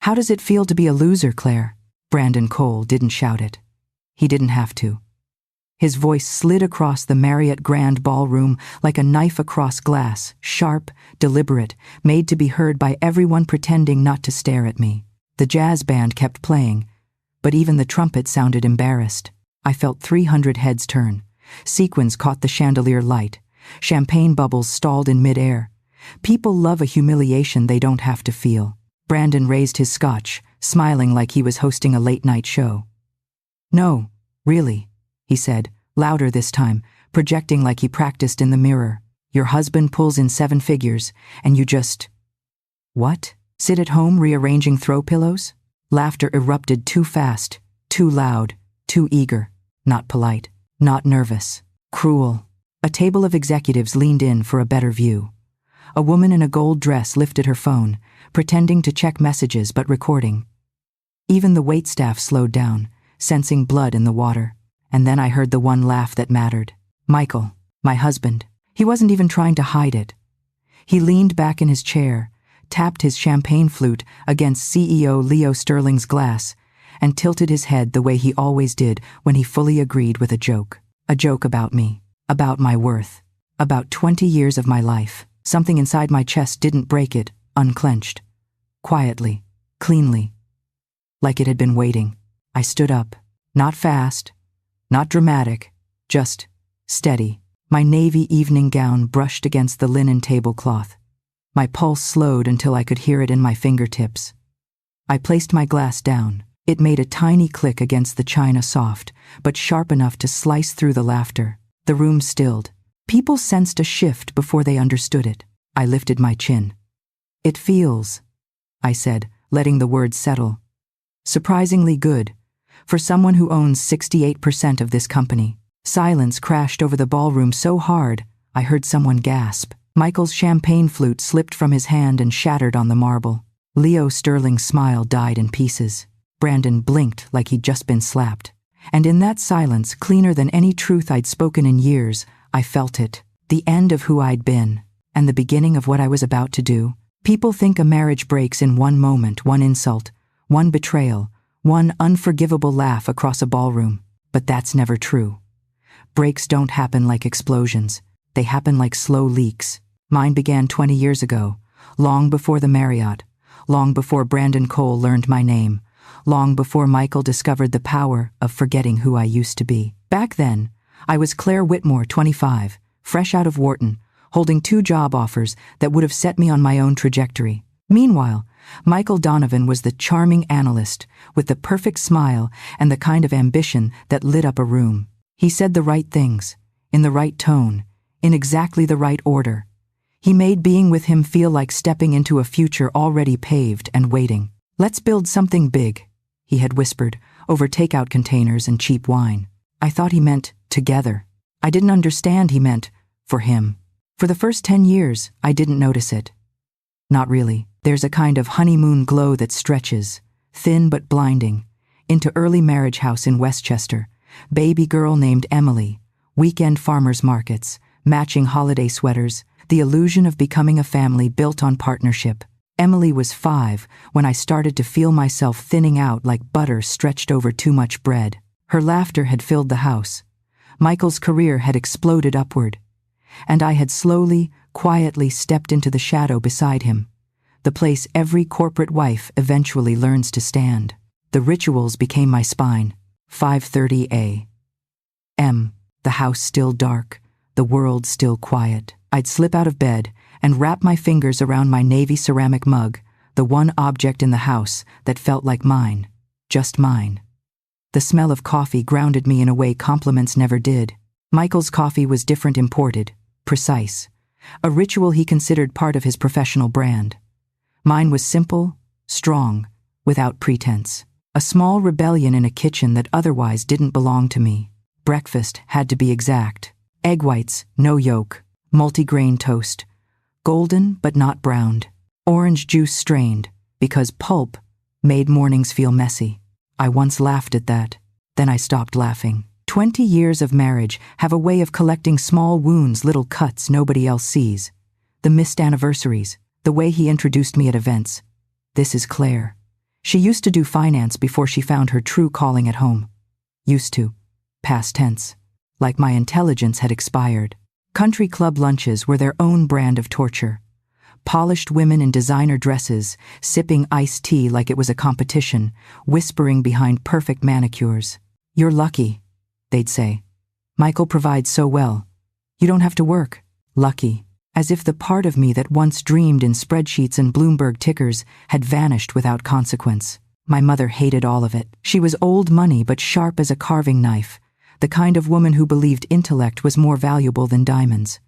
How does it feel to be a loser, Claire? Brandon Cole didn't shout it. He didn't have to. His voice slid across the Marriott Grand Ballroom like a knife across glass, sharp, deliberate, made to be heard by everyone pretending not to stare at me. The jazz band kept playing, but even the trumpet sounded embarrassed. I felt 300 heads turn. Sequins caught the chandelier light. Champagne bubbles stalled in midair. People love a humiliation they don't have to feel. Brandon raised his scotch, smiling like he was hosting a late-night show. "No, really," he said, louder this time, projecting like he practiced in the mirror. "Your husband pulls in 7 figures, and you just..." "What? Sit at home rearranging throw pillows?" Laughter erupted too fast, too loud, too eager, not polite, not nervous, cruel. A table of executives leaned in for a better view. A woman in a gold dress lifted her phone, pretending to check messages but recording. Even the waitstaff slowed down, sensing blood in the water. And then I heard the one laugh that mattered. Michael, my husband. He wasn't even trying to hide it. He leaned back in his chair, tapped his champagne flute against CEO Leo Sterling's glass, and tilted his head the way he always did when he fully agreed with a joke. A joke about me, about my worth, about 20 years of my life. Something inside my chest didn't break it, unclenched. Quietly, cleanly, like it had been waiting. I stood up, not fast, not dramatic, just steady. My navy evening gown brushed against the linen tablecloth. My pulse slowed until I could hear it in my fingertips. I placed my glass down. It made a tiny click against the china, soft, but sharp enough to slice through the laughter. The room stilled. People sensed a shift before they understood it. I lifted my chin. "It feels," I said, letting the words settle, "surprisingly good, for someone who owns 68% of this company." Silence crashed over the ballroom so hard, I heard someone gasp. Michael's champagne flute slipped from his hand and shattered on the marble. Leo Sterling's smile died in pieces. Brandon blinked like he'd just been slapped. And in that silence, cleaner than any truth I'd spoken in years, I felt it. The end of who I'd been, and the beginning of what I was about to do. People think a marriage breaks in one moment, one insult, one betrayal, one unforgivable laugh across a ballroom. But that's never true. Breaks don't happen like explosions. They happen like slow leaks. Mine began 20 years ago, long before the Marriott, long before Brandon Cole learned my name, long before Michael discovered the power of forgetting who I used to be. Back then, I was Claire Whitmore, 25, fresh out of Wharton, holding 2 job offers that would have set me on my own trajectory. Meanwhile, Michael Donovan was the charming analyst with the perfect smile and the kind of ambition that lit up a room. He said the right things, in the right tone, in exactly the right order. He made being with him feel like stepping into a future already paved and waiting. "Let's build something big," he had whispered, over takeout containers and cheap wine. I thought he meant together. I didn't understand he meant for him. For the first 10 years, I didn't notice it. Not really. There's a kind of honeymoon glow that stretches, thin but blinding, into early marriage house in Westchester, baby girl named Emily, weekend farmers markets, matching holiday sweaters, the illusion of becoming a family built on partnership. Emily was 5 when I started to feel myself thinning out like butter stretched over too much bread. Her laughter had filled the house. Michael's career had exploded upward, and I had slowly, quietly stepped into the shadow beside him, the place every corporate wife eventually learns to stand. The rituals became my spine. 5:30 a.m. The house still dark, the world still quiet. I'd slip out of bed and wrap my fingers around my navy ceramic mug, the one object in the house that felt like mine, just mine. The smell of coffee grounded me in a way compliments never did. Michael's coffee was different, imported, precise, a ritual he considered part of his professional brand. Mine was simple, strong, without pretense. A small rebellion in a kitchen that otherwise didn't belong to me. Breakfast had to be exact. Egg whites, no yolk. Multigrain toast. Golden but not browned. Orange juice strained, because pulp made mornings feel messy. I once laughed at that. Then I stopped laughing. 20 years of marriage have a way of collecting small wounds, little cuts nobody else sees. The missed anniversaries, the way he introduced me at events. "This is Claire. She used to do finance before she found her true calling at home. Used to. Past tense. Like my intelligence had expired. Country club lunches were their own brand of torture. Polished women in designer dresses, sipping iced tea like it was a competition, whispering behind perfect manicures. "You're lucky," they'd say. "Michael provides so well. You don't have to work." Lucky. As if the part of me that once dreamed in spreadsheets and Bloomberg tickers had vanished without consequence. My mother hated all of it. She was old money but sharp as a carving knife, the kind of woman who believed intellect was more valuable than diamonds.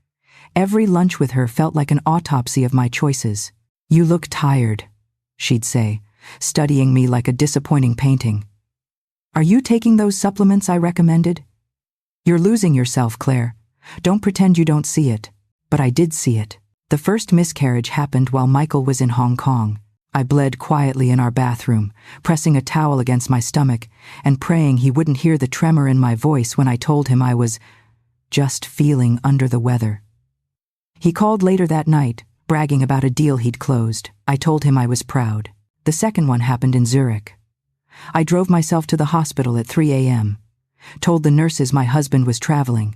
Every lunch with her felt like an autopsy of my choices. "You look tired," she'd say, studying me like a disappointing painting. "Are you taking those supplements I recommended?" "You're losing yourself, Claire. Don't pretend you don't see it." But I did see it. The first miscarriage happened while Michael was in Hong Kong. I bled quietly in our bathroom, pressing a towel against my stomach and praying he wouldn't hear the tremor in my voice when I told him I was just feeling under the weather. He called later that night, bragging about a deal he'd closed. I told him I was proud. The second one happened in Zurich. I drove myself to the hospital at 3 a.m., told the nurses my husband was traveling,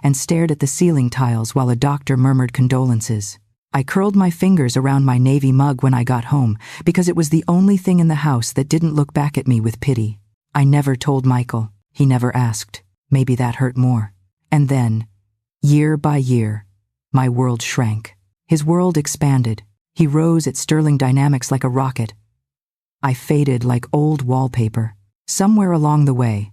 and stared at the ceiling tiles while a doctor murmured condolences. I curled my fingers around my navy mug when I got home because it was the only thing in the house that didn't look back at me with pity. I never told Michael. He never asked. Maybe that hurt more. And then, year by year, my world shrank. His world expanded. He rose at Sterling Dynamics like a rocket. I faded like old wallpaper. Somewhere along the way,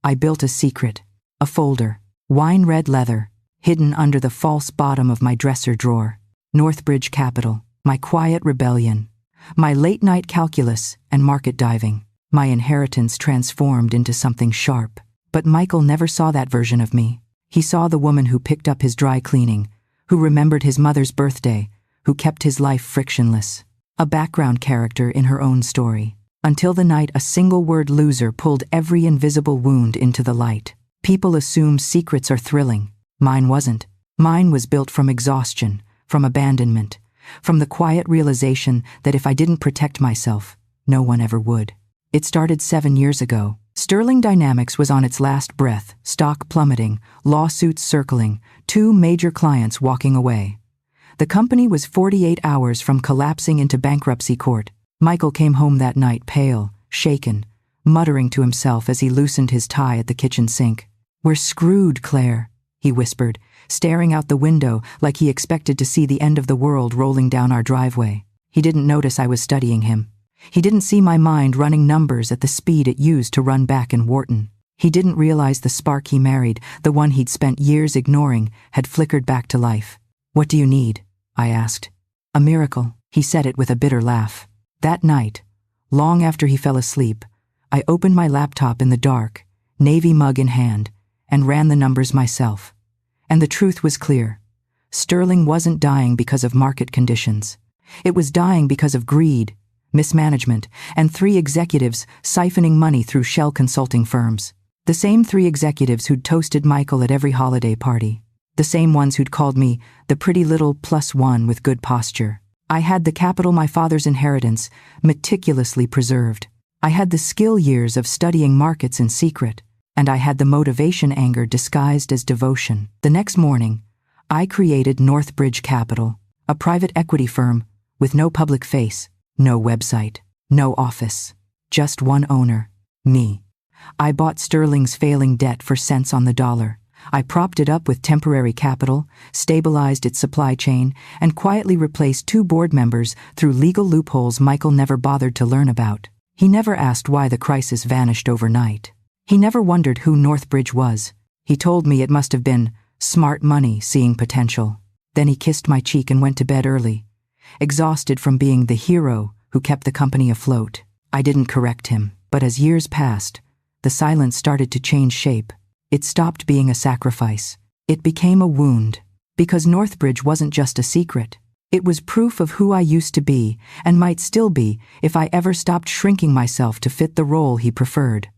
I built a secret, a folder. Wine-red leather, hidden under the false bottom of my dresser drawer. Northbridge Capital, my quiet rebellion. My late-night calculus and market diving. My inheritance transformed into something sharp. But Michael never saw that version of me. He saw the woman who picked up his dry cleaning, who remembered his mother's birthday, who kept his life frictionless. A background character in her own story. Until the night a single-word loser pulled every invisible wound into the light. People assume secrets are thrilling. Mine wasn't. Mine was built from exhaustion, from abandonment, from the quiet realization that if I didn't protect myself, no one ever would. It started 7 years ago. Sterling Dynamics was on its last breath, stock plummeting, lawsuits circling, 2 major clients walking away. The company was 48 hours from collapsing into bankruptcy court. Michael came home that night pale, shaken, muttering to himself as he loosened his tie at the kitchen sink. "We're screwed, Claire," he whispered, staring out the window like he expected to see the end of the world rolling down our driveway. He didn't notice I was studying him. He didn't see my mind running numbers at the speed it used to run back in Wharton. He didn't realize the spark he married, the one he'd spent years ignoring, had flickered back to life. "What do you need?" I asked. "A miracle," he said it with a bitter laugh. That night, long after he fell asleep, I opened my laptop in the dark, navy mug in hand, and ran the numbers myself. And the truth was clear. Sterling wasn't dying because of market conditions. It was dying because of greed, mismanagement, and 3 executives siphoning money through shell consulting firms. The same 3 executives who'd toasted Michael at every holiday party. The same ones who'd called me the pretty little +1 with good posture. I had the capital my father's inheritance meticulously preserved. I had the skill years of studying markets in secret. And I had the motivation anger disguised as devotion. The next morning, I created Northbridge Capital, a private equity firm with no public face, no website, no office, just one owner, me. I bought Sterling's failing debt for cents on the dollar. I propped it up with temporary capital, stabilized its supply chain, and quietly replaced 2 board members through legal loopholes Michael never bothered to learn about. He never asked why the crisis vanished overnight. He never wondered who Northbridge was. He told me it must have been smart money seeing potential. Then he kissed my cheek and went to bed early, exhausted from being the hero who kept the company afloat. I didn't correct him, but as years passed, the silence started to change shape. It stopped being a sacrifice. It became a wound, because Northbridge wasn't just a secret. It was proof of who I used to be and might still be if I ever stopped shrinking myself to fit the role he preferred.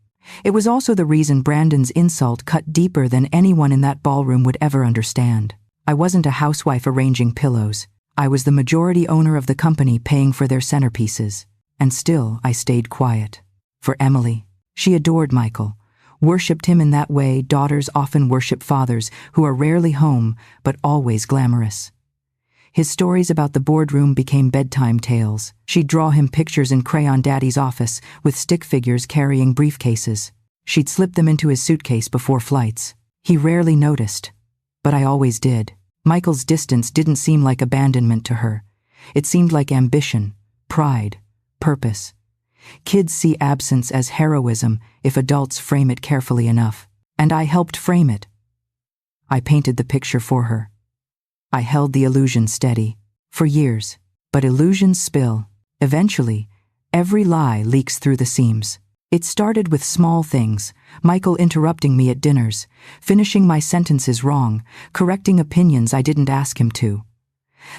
It was also the reason Brandon's insult cut deeper than anyone in that ballroom would ever understand. I wasn't a housewife arranging pillows. I was the majority owner of the company paying for their centerpieces. And still I stayed quiet. For Emily, she adored Michael, worshipped him in that way daughters often worship fathers who are rarely home but always glamorous. His stories about the boardroom became bedtime tales. She'd draw him pictures in crayon Daddy's office with stick figures carrying briefcases. She'd slip them into his suitcase before flights. He rarely noticed, but I always did. Michael's distance didn't seem like abandonment to her. It seemed like ambition, pride, purpose. Kids see absence as heroism if adults frame it carefully enough, and I helped frame it. I painted the picture for her. I held the illusion steady, for years, but illusions spill. Eventually, every lie leaks through the seams. It started with small things, Michael interrupting me at dinners, finishing my sentences wrong, correcting opinions I didn't ask him to.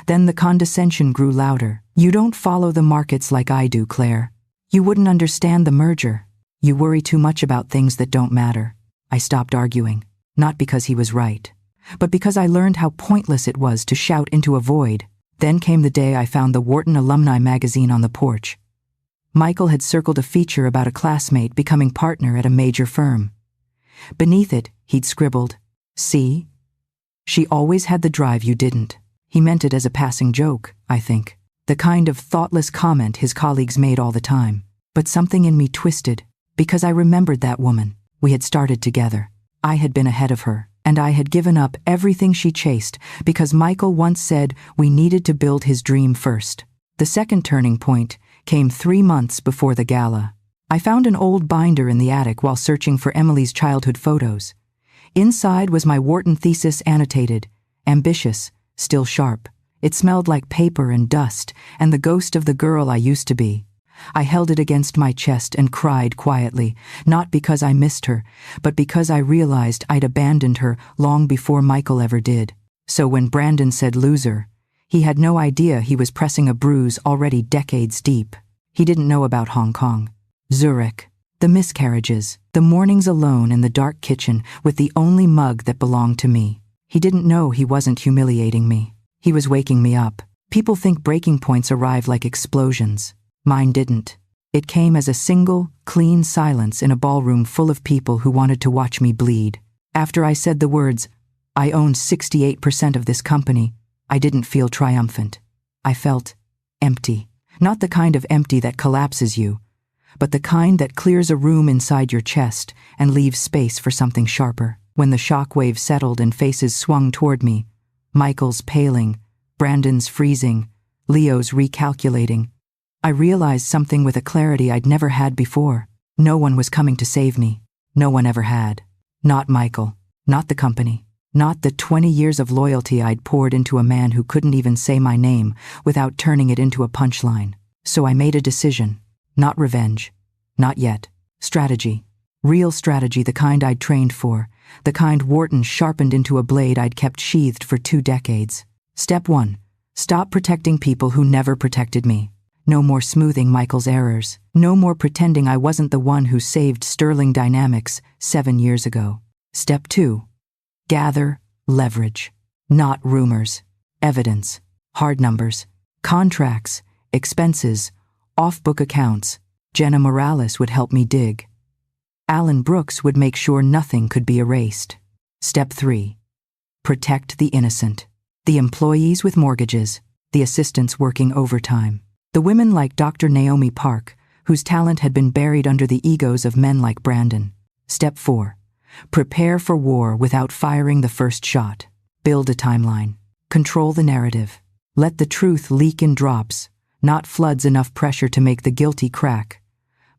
Then the condescension grew louder. You don't follow the markets like I do, Claire. You wouldn't understand the merger. You worry too much about things that don't matter. I stopped arguing, not because he was right, but because I learned how pointless it was to shout into a void. Then came the day I found the Wharton Alumni magazine on the porch. Michael had circled a feature about a classmate becoming partner at a major firm. Beneath it, he'd scribbled, "See? She always had the drive you didn't." He meant it as a passing joke, I think. The kind of thoughtless comment his colleagues made all the time. But something in me twisted, because I remembered that woman. We had started together. I had been ahead of her, and I had given up everything she chased because Michael once said we needed to build his dream first. The second turning point came 3 months before the gala. I found an old binder in the attic while searching for Emily's childhood photos. Inside was my Wharton thesis annotated, ambitious, still sharp. It smelled like paper and dust and the ghost of the girl I used to be. I held it against my chest and cried quietly, not because I missed her, but because I realized I'd abandoned her long before Michael ever did. So when Brandon said loser, he had no idea he was pressing a bruise already decades deep. He didn't know about Hong Kong, Zurich, the miscarriages, the mornings alone in the dark kitchen with the only mug that belonged to me. He didn't know he wasn't humiliating me. He was waking me up. People think breaking points arrive like explosions. Mine didn't. It came as a single, clean silence in a ballroom full of people who wanted to watch me bleed. After I said the words, "I own 68% of this company," I didn't feel triumphant. I felt empty. Not the kind of empty that collapses you, but the kind that clears a room inside your chest and leaves space for something sharper. When the shockwave settled and faces swung toward me, Michael's paling, Brandon's freezing, Leo's recalculating, I realized something with a clarity I'd never had before. No one was coming to save me. No one ever had. Not Michael. Not the company. Not the 20 years of loyalty I'd poured into a man who couldn't even say my name without turning it into a punchline. So I made a decision. Not revenge. Not yet. Strategy. Real strategy, the kind I'd trained for. The kind Wharton sharpened into a blade I'd kept sheathed for 2 decades. Step 1. Stop protecting people who never protected me. No more smoothing Michael's errors. No more pretending I wasn't the one who saved Sterling Dynamics 7 years ago. Step 2. Gather leverage. Not rumors. Evidence. Hard numbers. Contracts. Expenses. Off-book accounts. Jenna Morales would help me dig. Alan Brooks would make sure nothing could be erased. Step 3. Protect the innocent. The employees with mortgages. The assistants working overtime. The women like Dr. Naomi Park, whose talent had been buried under the egos of men like Brandon. Step 4. Prepare for war without firing the first shot. Build a timeline. Control the narrative. Let the truth leak in drops, not floods enough pressure to make the guilty crack,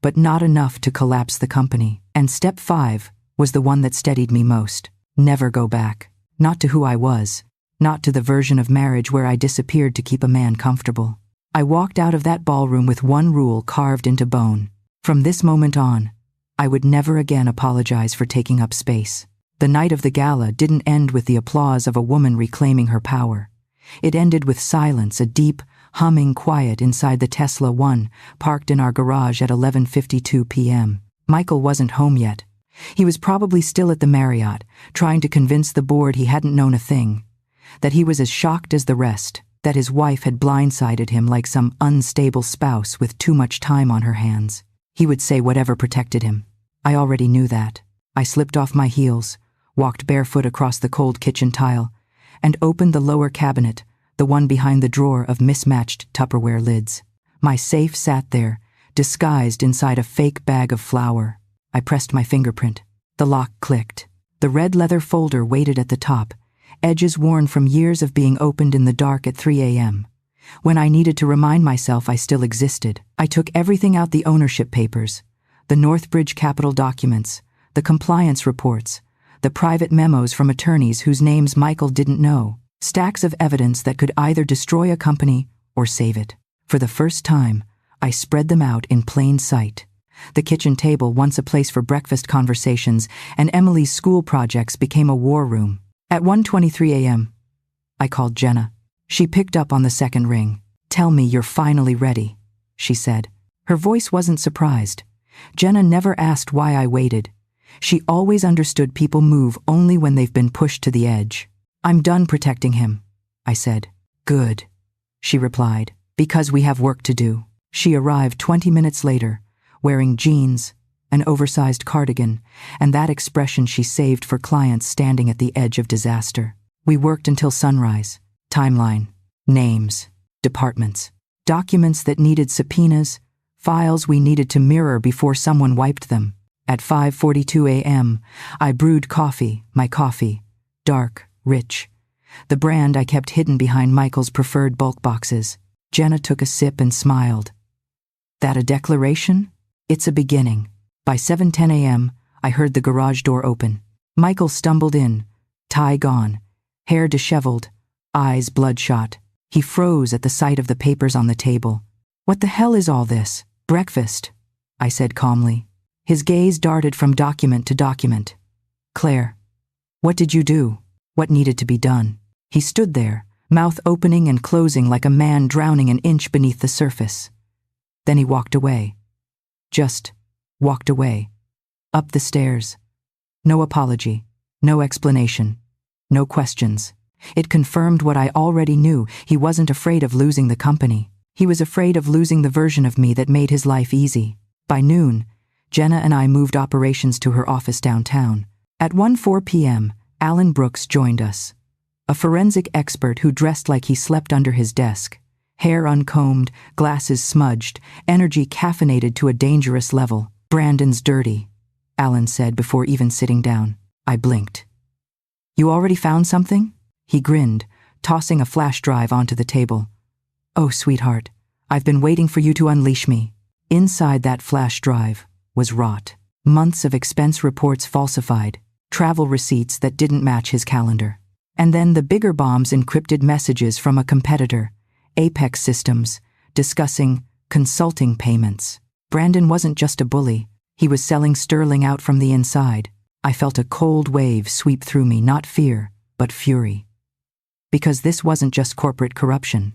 but not enough to collapse the company. And step 5 was the one that steadied me most. Never go back. Not to who I was. Not to the version of marriage where I disappeared to keep a man comfortable. I walked out of that ballroom with one rule carved into bone. From this moment on, I would never again apologize for taking up space. The night of the gala didn't end with the applause of a woman reclaiming her power. It ended with silence, a deep, humming quiet inside the Tesla 1, parked in our garage at 11:52 p.m. Michael wasn't home yet. He was probably still at the Marriott, trying to convince the board he hadn't known a thing, that he was as shocked as the rest, that his wife had blindsided him like some unstable spouse with too much time on her hands. He would say whatever protected him. I already knew that. I slipped off my heels, walked barefoot across the cold kitchen tile, and opened the lower cabinet, the one behind the drawer of mismatched Tupperware lids. My safe sat there, disguised inside a fake bag of flour. I pressed my fingerprint. The lock clicked. The red leather folder waited at the top, edges worn from years of being opened in the dark at 3 a.m. When I needed to remind myself I still existed, I took everything out: the ownership papers, the Northbridge Capital documents, the compliance reports, the private memos from attorneys whose names Michael didn't know, stacks of evidence that could either destroy a company or save it. For the first time, I spread them out in plain sight. The kitchen table, once a place for breakfast conversations and Emily's school projects, became a war room. At 1:23 a.m., I called Jenna. She picked up on the second ring. "Tell me you're finally ready," she said. Her voice wasn't surprised. Jenna never asked why I waited. She always understood people move only when they've been pushed to the edge. "I'm done protecting him," I said. "Good," she replied, "because we have work to do." She arrived 20 minutes later, wearing jeans, an oversized cardigan, and that expression she saved for clients standing at the edge of disaster. We worked until sunrise. Timeline, names, departments, documents that needed subpoenas, files we needed to mirror before someone wiped them. At 5:42 a.m., I brewed coffee, my coffee, dark, rich, the brand I kept hidden behind Michael's preferred bulk boxes. Jenna took a sip and smiled. "That a declaration? It's a beginning." By 7:10 a.m., I heard the garage door open. Michael stumbled in, tie gone, hair disheveled, eyes bloodshot. He froze at the sight of the papers on the table. "What the hell is all this?" "Breakfast," I said calmly. His gaze darted from document to document. "Claire, what did you do? What needed to be done?" He stood there, mouth opening and closing like a man drowning an inch beneath the surface. Then he walked away. Just walked away. Up the stairs. No apology, no explanation, no questions. It confirmed what I already knew. He wasn't afraid of losing the company. He was afraid of losing the version of me that made his life easy. By noon, Jenna and I moved operations to her office downtown. At 1:04 p.m., Alan Brooks joined us, a forensic expert who dressed like he slept under his desk, hair uncombed, glasses smudged, energy caffeinated to a dangerous level. "Brandon's dirty," Alan said before even sitting down. I blinked. "You already found something?" He grinned, tossing a flash drive onto the table. "Oh, sweetheart, I've been waiting for you to unleash me." Inside that flash drive was rot. Months of expense reports falsified, travel receipts that didn't match his calendar. And then the bigger bombs: encrypted messages from a competitor, Apex Systems, discussing consulting payments. Brandon wasn't just a bully. He was selling sterling out from the inside. I felt a cold wave sweep through me, not fear, but fury. Because this wasn't just corporate corruption.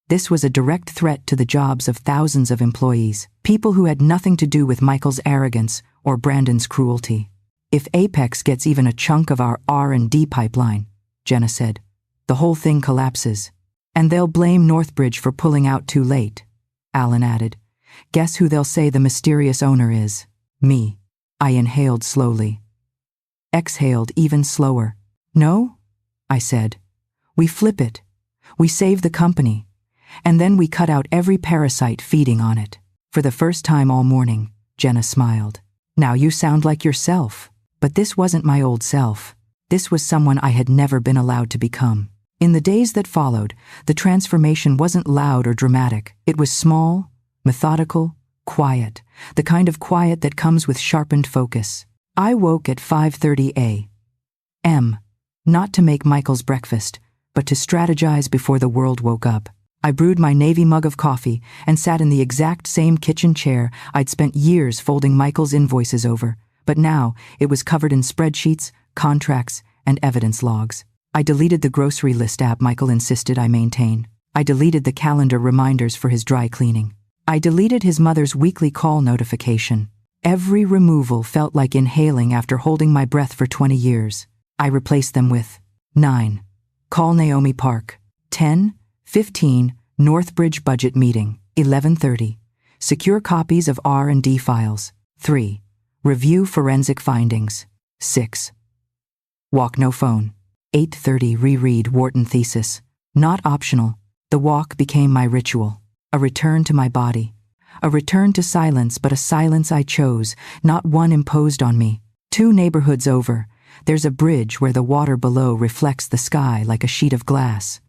This was a direct threat to the jobs of thousands of employees, people who had nothing to do with Michael's arrogance or Brandon's cruelty. "If Apex gets even a chunk of our R&D pipeline," Jenna said, "the whole thing collapses. And they'll blame Northbridge for pulling out too late," Alan added. "Guess who they'll say the mysterious owner is? Me." I inhaled slowly. Exhaled even slower. "No," I said. "We flip it. We save the company. And then we cut out every parasite feeding on it." For the first time all morning, Jenna smiled. "Now you sound like yourself." But this wasn't my old self. This was someone I had never been allowed to become. In the days that followed, the transformation wasn't loud or dramatic. It was small, methodical, quiet, the kind of quiet that comes with sharpened focus. I woke at 5:30 a.m., not to make Michael's breakfast, but to strategize before the world woke up. I brewed my navy mug of coffee and sat in the exact same kitchen chair I'd spent years folding Michael's invoices over, but now it was covered in spreadsheets, contracts, and evidence logs. I deleted the grocery list app Michael insisted I maintain. I deleted the calendar reminders for his dry cleaning. I deleted his mother's weekly call notification. Every removal felt like inhaling after holding my breath for 20 years. I replaced them with 9. Call Naomi Park. 10. 15. Northbridge Budget Meeting, 11:30. Secure copies of R&D files. 3. Review forensic findings. 6. Walk no phone. 8:30. Reread Wharton thesis. Not optional. The walk became my ritual. A return to my body. A return to silence, but a silence I chose, not one imposed on me. 2 neighborhoods over, there's a bridge where the water below reflects the sky like a sheet of glass.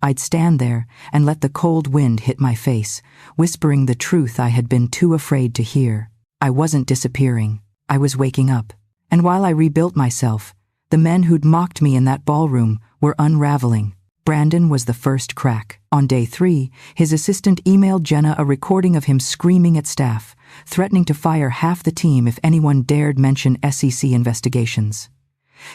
I'd stand there and let the cold wind hit my face, whispering the truth I had been too afraid to hear. I wasn't disappearing. I was waking up. And while I rebuilt myself, the men who'd mocked me in that ballroom were unraveling. Brandon was the first crack. On day 3, his assistant emailed Jenna a recording of him screaming at staff, threatening to fire half the team if anyone dared mention SEC investigations.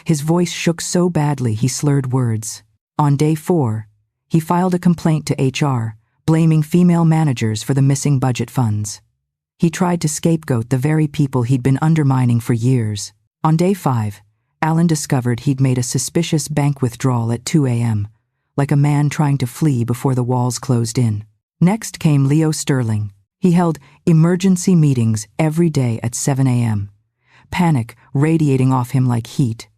His voice shook so badly he slurred words. On day 4, he filed a complaint to HR, blaming female managers for the missing budget funds. He tried to scapegoat the very people he'd been undermining for years. On day 5, Alan discovered he'd made a suspicious bank withdrawal at 2 a.m., like a man trying to flee before the walls closed in. Next came Leo Sterling. He held emergency meetings every day at 7 a.m., panic radiating off him like heat.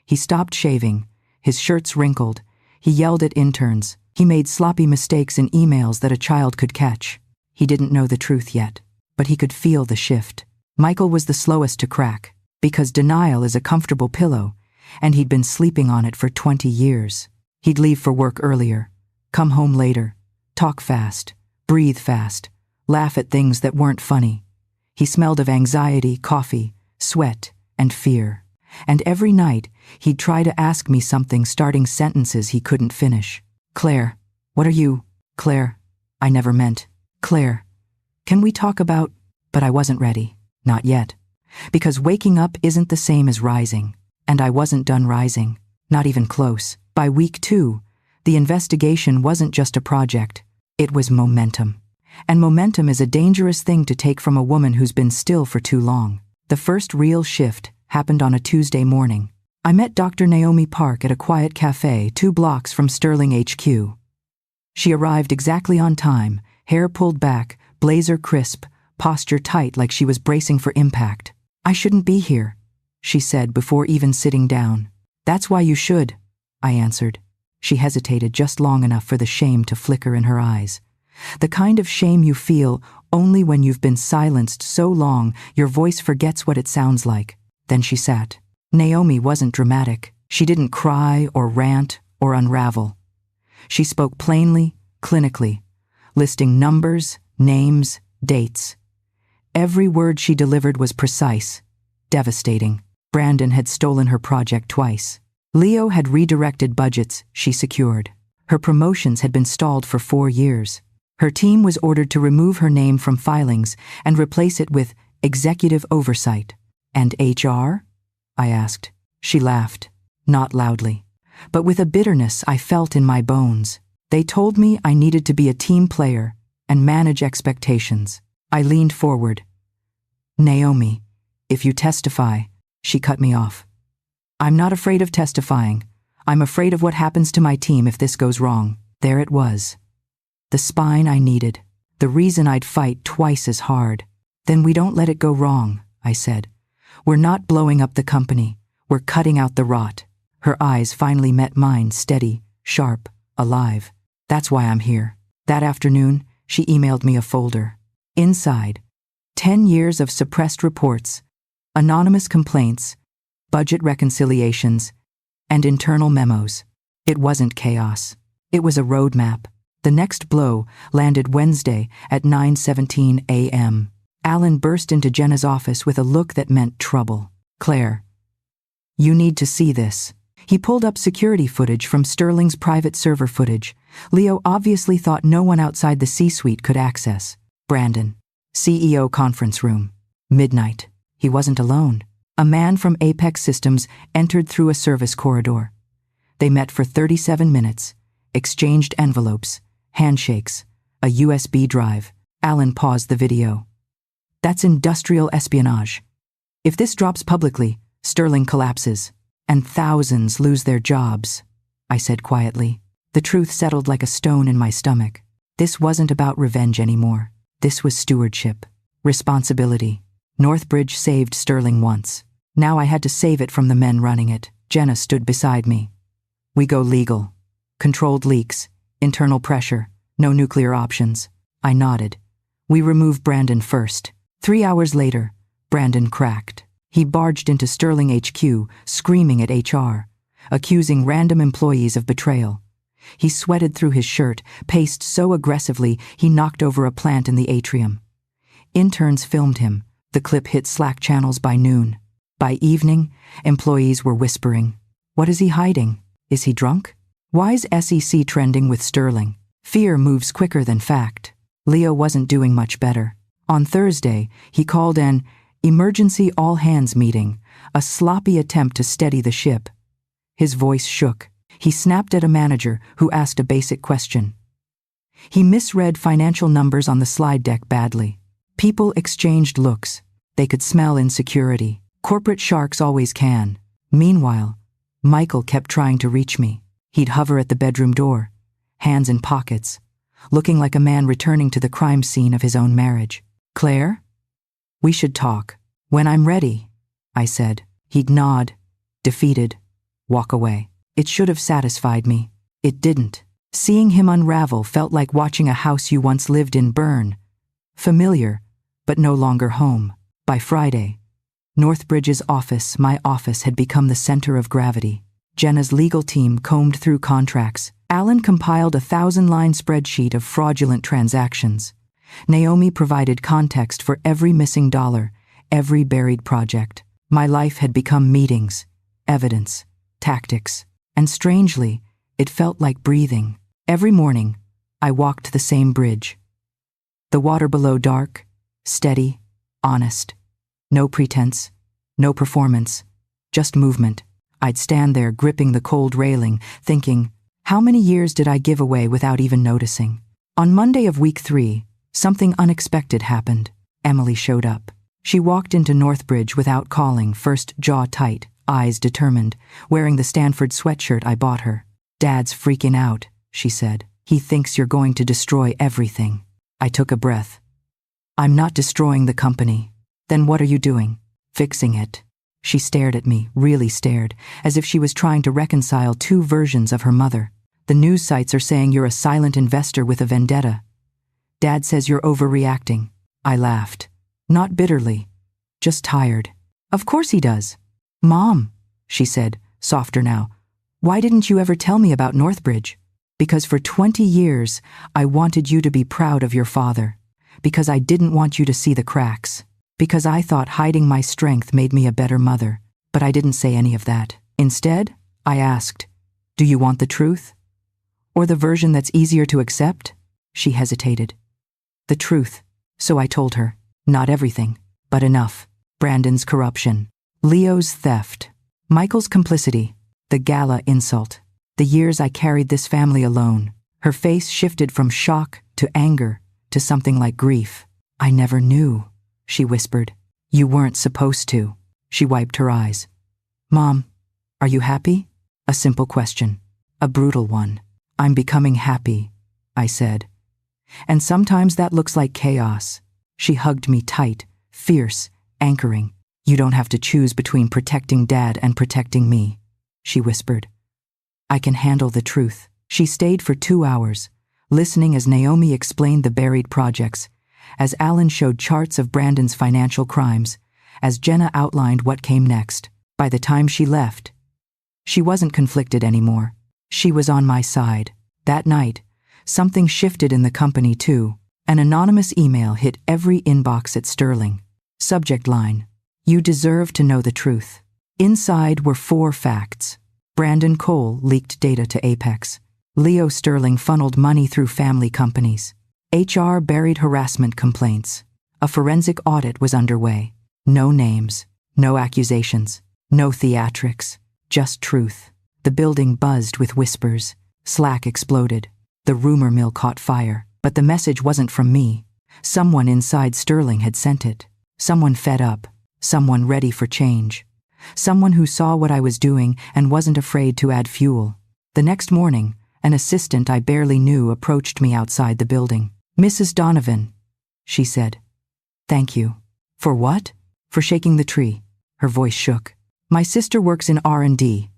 He stopped shaving, his shirts wrinkled. He yelled at interns. He made sloppy mistakes in emails that a child could catch. He didn't know the truth yet, but he could feel the shift. Michael was the slowest to crack, because denial is a comfortable pillow, and he'd been sleeping on it for 20 years. He'd leave for work earlier, come home later, talk fast, breathe fast, laugh at things that weren't funny. He smelled of anxiety, coffee, sweat, and fear. And every night, he'd try to ask me something, starting sentences he couldn't finish. Claire, what are you? Claire, I never meant. Claire, can we talk about? But I wasn't ready. Not yet. Because waking up isn't the same as rising. And I wasn't done rising. Not even close. By week 2, the investigation wasn't just a project. It was momentum. And momentum is a dangerous thing to take from a woman who's been still for too long. The first real shift happened on a Tuesday morning. I met Dr. Naomi Park at a quiet cafe 2 blocks from Sterling HQ. She arrived exactly on time, hair pulled back, blazer crisp, posture tight like she was bracing for impact. I shouldn't be here, she said before even sitting down. That's why you should, I answered. She hesitated just long enough for the shame to flicker in her eyes. The kind of shame you feel only when you've been silenced so long your voice forgets what it sounds like. Then she sat. Naomi wasn't dramatic. She didn't cry or rant or unravel. She spoke plainly, clinically, listing numbers, names, dates. Every word she delivered was precise, devastating. Brandon had stolen her project twice. Leo had redirected budgets she secured. Her promotions had been stalled for 4 years. Her team was ordered to remove her name from filings and replace it with executive oversight. And HR? I asked. She laughed, not loudly, but with a bitterness I felt in my bones. They told me I needed to be a team player and manage expectations. I leaned forward. Naomi, if you testify, she cut me off. I'm not afraid of testifying. I'm afraid of what happens to my team if this goes wrong. There it was. The spine I needed. The reason I'd fight twice as hard. Then we don't let it go wrong, I said. We're not blowing up the company. We're cutting out the rot. Her eyes finally met mine, steady, sharp, alive. That's why I'm here. That afternoon, she emailed me a folder. Inside, 10 years of suppressed reports, anonymous complaints, budget reconciliations, and internal memos. It wasn't chaos. It was a roadmap. The next blow landed Wednesday at 9:17 a.m. Alan burst into Jenna's office with a look that meant trouble. Claire, you need to see this. He pulled up security footage from Sterling's private server footage. Leo obviously thought no one outside the C-suite could access. Brandon, CEO conference room. Midnight. He wasn't alone. A man from Apex Systems entered through a service corridor. They met for 37 minutes, exchanged envelopes, handshakes, a USB drive. Alan paused the video. That's industrial espionage. If this drops publicly, Sterling collapses, and thousands lose their jobs, I said quietly. The truth settled like a stone in my stomach. This wasn't about revenge anymore. This was stewardship. Responsibility. Northbridge saved Sterling once. Now I had to save it from the men running it. Jenna stood beside me. We go legal. Controlled leaks. Internal pressure. No nuclear options. I nodded. We remove Brandon first. 3 hours later, Brandon cracked. He barged into Sterling HQ, screaming at HR, accusing random employees of betrayal. He sweated through his shirt, paced so aggressively he knocked over a plant in the atrium. Interns filmed him. The clip hit Slack channels by noon. By evening, employees were whispering, "What is he hiding? Is he drunk? Why's SEC trending with Sterling?" Fear moves quicker than fact. Leo wasn't doing much better. On Thursday, he called an emergency all-hands meeting, a sloppy attempt to steady the ship. His voice shook. He snapped at a manager who asked a basic question. He misread financial numbers on the slide deck badly. People exchanged looks. They could smell insecurity. Corporate sharks always can. Meanwhile, Michael kept trying to reach me. He'd hover at the bedroom door, hands in pockets, looking like a man returning to the crime scene of his own marriage. "Claire? We should talk. When I'm ready," I said. He'd nod, defeated, walk away. It should have satisfied me. It didn't. Seeing him unravel felt like watching a house you once lived in burn. Familiar, but no longer home. By Friday, Northbridge's office, my office, had become the center of gravity. Jenna's legal team combed through contracts. Alan compiled a 1,000-line spreadsheet of fraudulent transactions. Naomi provided context for every missing dollar, every buried project. My life had become meetings, evidence, tactics, and strangely, it felt like breathing. Every morning, I walked the same bridge. The water below dark, steady, honest. No pretense, no performance, just movement. I'd stand there gripping the cold railing, thinking, how many years did I give away without even noticing? On Monday of week 3, something unexpected happened. Emily showed up. She walked into Northbridge without calling, first jaw tight, eyes determined, wearing the Stanford sweatshirt I bought her. "Dad's freaking out," she said. "He thinks you're going to destroy everything." I took a breath. "I'm not destroying the company." "Then what are you doing?" "Fixing it." She stared at me, really stared, as if she was trying to reconcile two versions of her mother. "The news sites are saying you're a silent investor with a vendetta. Dad says you're overreacting." I laughed. Not bitterly, just tired. "Of course he does." "Mom," she said, softer now, "why didn't you ever tell me about Northbridge?" "Because for 20 years, I wanted you to be proud of your father. Because I didn't want you to see the cracks. Because I thought hiding my strength made me a better mother. But I didn't say any of that. Instead, I asked, do you want the truth? Or the version that's easier to accept?" She hesitated. "The truth." So I told her. Not everything, but enough. Brandon's corruption. Leo's theft. Michael's complicity. The Gala insult. The years I carried this family alone. Her face shifted from shock to anger to something like grief. "I never knew," she whispered. "You weren't supposed to." She wiped her eyes. "Mom, are you happy?" A simple question. A brutal one. "I'm becoming happy," I said. "And sometimes that looks like chaos." She hugged me tight, fierce, anchoring. "You don't have to choose between protecting Dad and protecting me," she whispered. "I can handle the truth." She stayed for 2 hours, listening as Naomi explained the buried projects, as Alan showed charts of Brandon's financial crimes, as Jenna outlined what came next. By the time she left, she wasn't conflicted anymore. She was on my side. That night, something shifted in the company too. An anonymous email hit every inbox at Sterling. Subject line: "You deserve to know the truth." Inside were 4 facts. Brandon Cole leaked data to Apex. Leo Sterling funneled money through family companies. HR buried harassment complaints. A forensic audit was underway. No names, no accusations, no theatrics, just truth. The building buzzed with whispers. Slack exploded. The rumor mill caught fire. But the message wasn't from me. Someone inside Sterling had sent it. Someone fed up. Someone ready for change. Someone who saw what I was doing and wasn't afraid to add fuel. The next morning, An assistant I barely knew approached me outside the building. "Mrs. Donovan," she said. "Thank you." "For what?" "For shaking the tree." Her voice shook. "My sister works in R&D.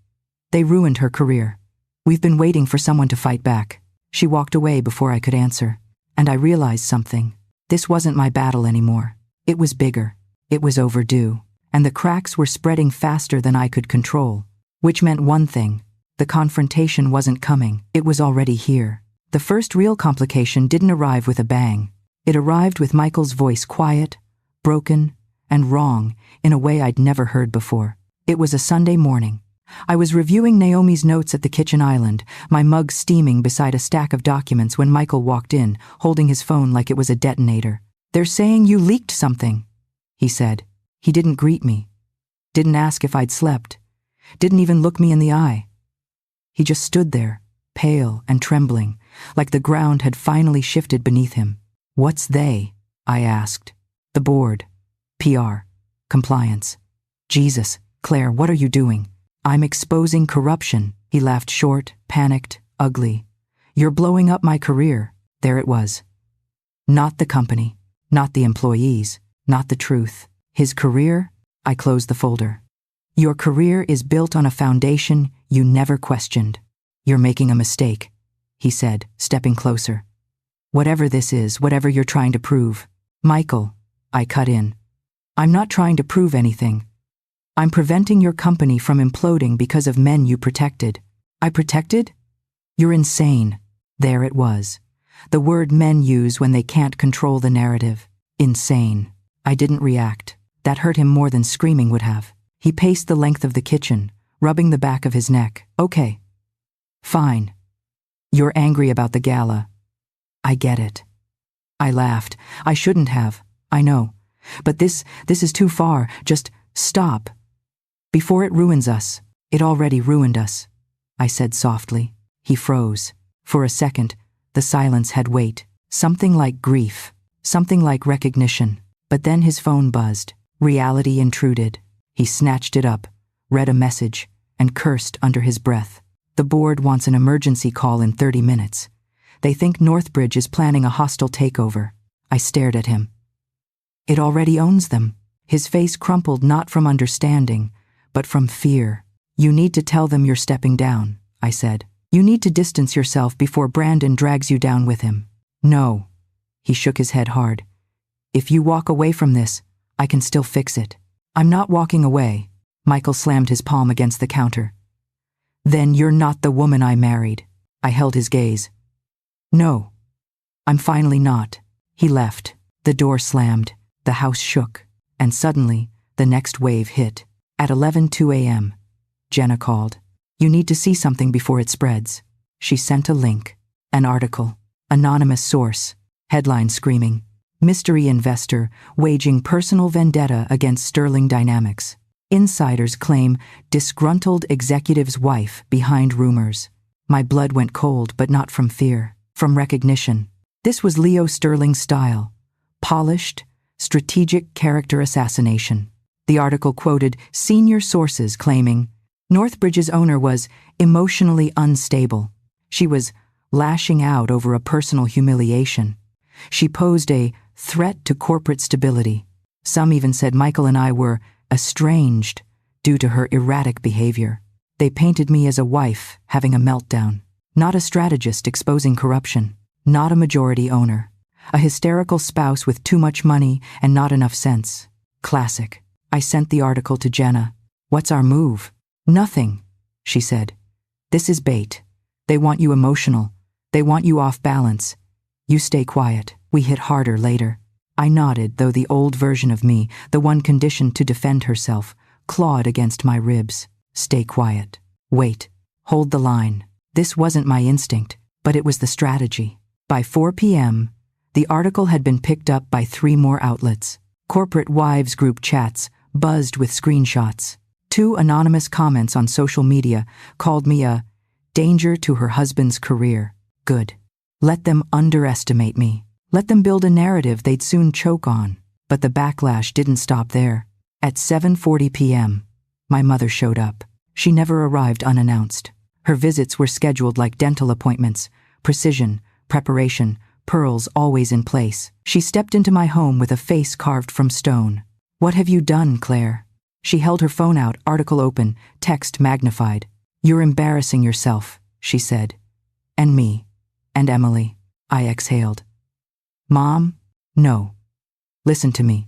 They ruined her career. We've been waiting for someone to fight back." She walked away before I could answer, and I realized something. This wasn't my battle anymore. It was bigger. It was overdue, and the cracks were spreading faster than I could control, which meant one thing. The confrontation wasn't coming. It was already here. The first real complication didn't arrive with a bang. It arrived with Michael's voice quiet, broken, and wrong in a way I'd never heard before. It was a Sunday morning. I was reviewing Naomi's notes at the kitchen island, my mug steaming beside a stack of documents when Michael walked in, holding his phone like it was a detonator. "They're saying you leaked something," he said. He didn't greet me, didn't ask if I'd slept, didn't even look me in the eye. He just stood there, pale and trembling, like the ground had finally shifted beneath him. "What's they?" I asked. "The board. PR. Compliance." "Jesus, Claire, what are you doing?" "I'm exposing corruption." He laughed short, panicked, ugly. "You're blowing up my career." There it was. Not the company, not the employees, not the truth. His career? I closed the folder. "Your career is built on a foundation you never questioned. You're making a mistake," he said, stepping closer. "Whatever this is, whatever you're trying to prove." "Michael," I cut in. "I'm not trying to prove anything. I'm preventing your company from imploding because of men you protected." "I protected? You're insane." There it was. The word men use when they can't control the narrative. Insane. I didn't react. That hurt him more than screaming would have. He paced the length of the kitchen, rubbing the back of his neck. "Okay. Fine. You're angry about the gala. I get it." I laughed. "I shouldn't have. I know. But this is too far. Just stop. Before it ruins us. It already ruined us," I said softly. He froze. For a second, the silence had weight. Something like grief. Something like recognition. But then his phone buzzed. Reality intruded. He snatched it up, read a message, and cursed under his breath. "The board wants an emergency call in 30 minutes. They think Northbridge is planning a hostile takeover." I stared at him. "It already owns them." His face crumpled not from understanding, but from fear. "You need to tell them you're stepping down," I said. "You need to distance yourself before Brandon drags you down with him." "No." He shook his head hard. "If you walk away from this, I can still fix it." "I'm not walking away." Michael slammed his palm against the counter. "Then you're not the woman I married." I held his gaze. "No, I'm finally not." He left. The door slammed. The house shook. And suddenly, the next wave hit. At 11:02 a.m., Jenna called. "You need to see something before it spreads." She sent a link. An article. Anonymous source. Headline screaming, "Mystery investor waging personal vendetta against Sterling Dynamics. Insiders claim disgruntled executive's wife behind rumors." My blood went cold, but not from fear, from recognition. This was Leo Sterling's style. Polished, strategic character assassination. The article quoted senior sources claiming Northbridge's owner was emotionally unstable. She was lashing out over a personal humiliation. She posed a threat to corporate stability. Some even said Michael and I were estranged due to her erratic behavior. They painted me as a wife having a meltdown, not a strategist exposing corruption, not a majority owner, a hysterical spouse with too much money and not enough sense. Classic. I sent the article to Jenna. "What's our move?" "Nothing," she said. "This is bait. They want you emotional. They want you off balance. You stay quiet. We hit harder later." I nodded, though the old version of me, the one conditioned to defend herself, clawed against my ribs. Stay quiet. Wait. Hold the line. This wasn't my instinct, but it was the strategy. By 4 p.m., the article had been picked up by 3 more outlets. Corporate wives group chats buzzed with screenshots. 2 anonymous comments on social media called me a danger to her husband's career. Good. Let them underestimate me. Let them build a narrative they'd soon choke on. But the backlash didn't stop there. At 7:40 p.m., my mother showed up. She never arrived unannounced. Her visits were scheduled like dental appointments, precision, preparation, pearls always in place. She stepped into my home with a face carved from stone. "What have you done, Claire?" She held her phone out, article open, text magnified. "You're embarrassing yourself," she said. "And me. And Emily." I exhaled. "Mom? No. Listen to me.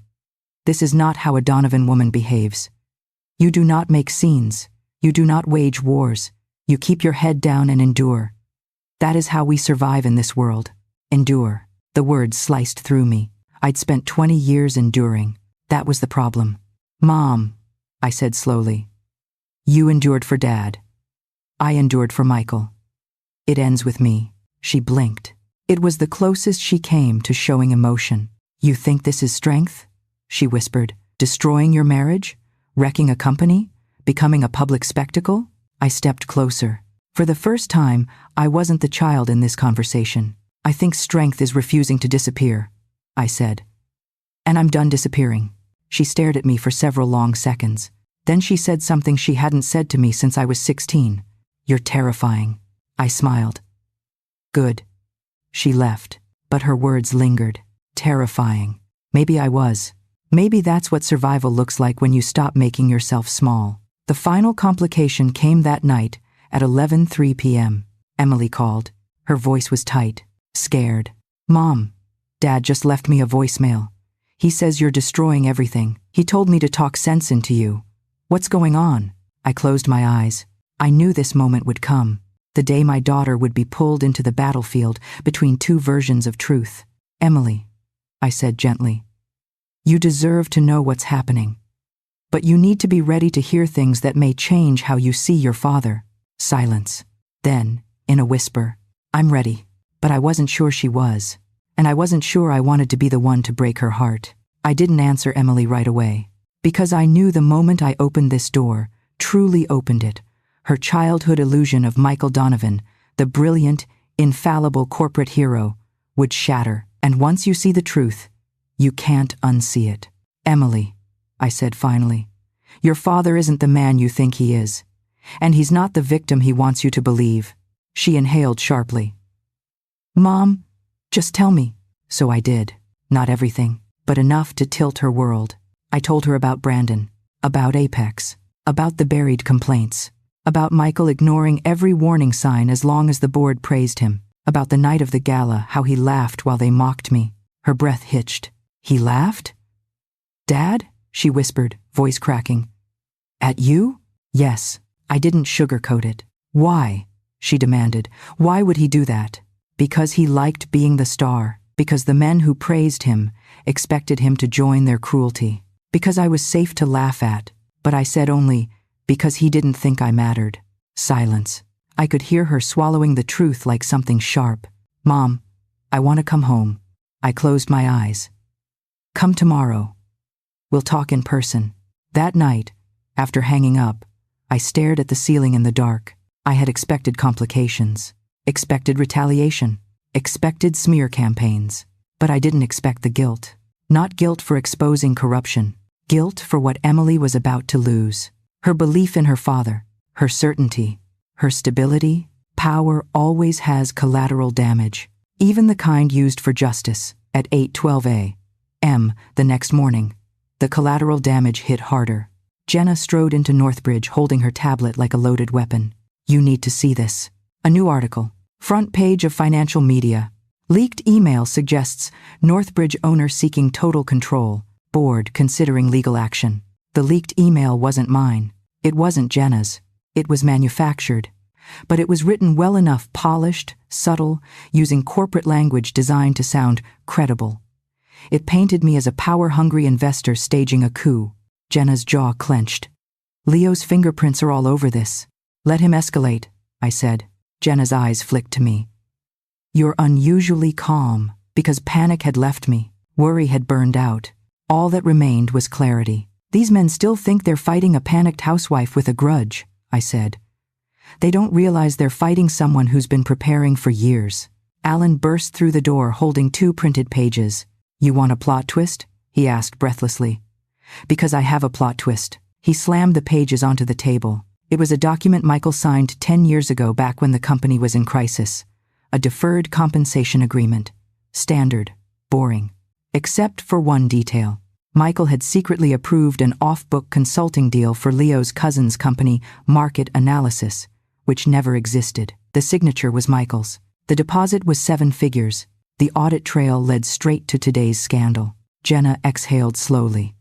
This is not how a Donovan woman behaves. You do not make scenes. You do not wage wars. You keep your head down and endure. That is how we survive in this world. Endure." The words sliced through me. I'd spent 20 years enduring. That was the problem. "Mom," I said slowly. "You endured for Dad. I endured for Michael. It ends with me." She blinked. It was the closest she came to showing emotion. "You think this is strength?" she whispered. "Destroying your marriage? Wrecking a company? Becoming a public spectacle?" I stepped closer. For the first time, I wasn't the child in this conversation. "I think strength is refusing to disappear," I said. "And I'm done disappearing." She stared at me for several long seconds. Then she said something she hadn't said to me since I was 16. "You're terrifying." I smiled. "Good." She left, but her words lingered. Terrifying. Maybe I was. Maybe that's what survival looks like when you stop making yourself small. The final complication came that night at 11:03 p.m. Emily called. Her voice was tight, scared. "Mom, Dad just left me a voicemail. He says you're destroying everything. He told me to talk sense into you. What's going on?" I closed my eyes. I knew this moment would come. The day my daughter would be pulled into the battlefield between two versions of truth. "Emily," I said gently, "you deserve to know what's happening. But you need to be ready to hear things that may change how you see your father." Silence. Then, in a whisper, "I'm ready." But I wasn't sure she was. And I wasn't sure I wanted to be the one to break her heart. I didn't answer Emily right away. Because I knew the moment I opened this door, truly opened it, her childhood illusion of Michael Donovan, the brilliant, infallible corporate hero, would shatter. And once you see the truth, you can't unsee it. "Emily," I said finally, "your father isn't the man you think he is. And he's not the victim he wants you to believe." She inhaled sharply. "Mom, just tell me." So I did. Not everything, but enough to tilt her world. I told her about Brandon, about Apex, about the buried complaints, about Michael ignoring every warning sign as long as the board praised him, about the night of the gala, how he laughed while they mocked me. Her breath hitched. "He laughed?" "Dad?" she whispered, voice cracking. "At you?" "Yes." I didn't sugarcoat it. "Why?" she demanded. "Why would he do that?" "Because he liked being the star. Because the men who praised him expected him to join their cruelty. Because I was safe to laugh at. But I said only, because he didn't think I mattered." Silence. I could hear her swallowing the truth like something sharp. "Mom, I want to come home." I closed my eyes. "Come tomorrow. We'll talk in person." That night, after hanging up, I stared at the ceiling in the dark. I had expected complications, expected retaliation, expected smear campaigns. But I didn't expect the guilt. Not guilt for exposing corruption. Guilt for what Emily was about to lose. Her belief in her father, her certainty, her stability. Power always has collateral damage, even the kind used for justice. At 8:12 a.m. the next morning, the collateral damage hit harder. Jenna strode into Northbridge holding her tablet like a loaded weapon. "You need to see this." A new article. Front page of financial media. Leaked email suggests Northbridge owner seeking total control. Board considering legal action. The leaked email wasn't mine. It wasn't Jenna's. It was manufactured. But it was written well enough, polished, subtle, using corporate language designed to sound credible. It painted me as a power-hungry investor staging a coup. Jenna's jaw clenched. "Leo's fingerprints are all over this. Let him escalate," I said. Jenna's eyes flicked to me. "You're unusually calm." Because panic had left me. Worry had burned out. All that remained was clarity. "These men still think they're fighting a panicked housewife with a grudge," I said. "They don't realize they're fighting someone who's been preparing for years." Alan burst through the door holding 2 printed pages. "You want a plot twist?" he asked breathlessly. "Because I have a plot twist." He slammed the pages onto the table. It was a document Michael signed 10 years ago, back when the company was in crisis. A deferred compensation agreement. Standard. Boring. Except for one detail. Michael had secretly approved an off-book consulting deal for Leo's cousin's company, Market Analysis, which never existed. The signature was Michael's. The deposit was 7 figures. The audit trail led straight to today's scandal. Jenna exhaled slowly.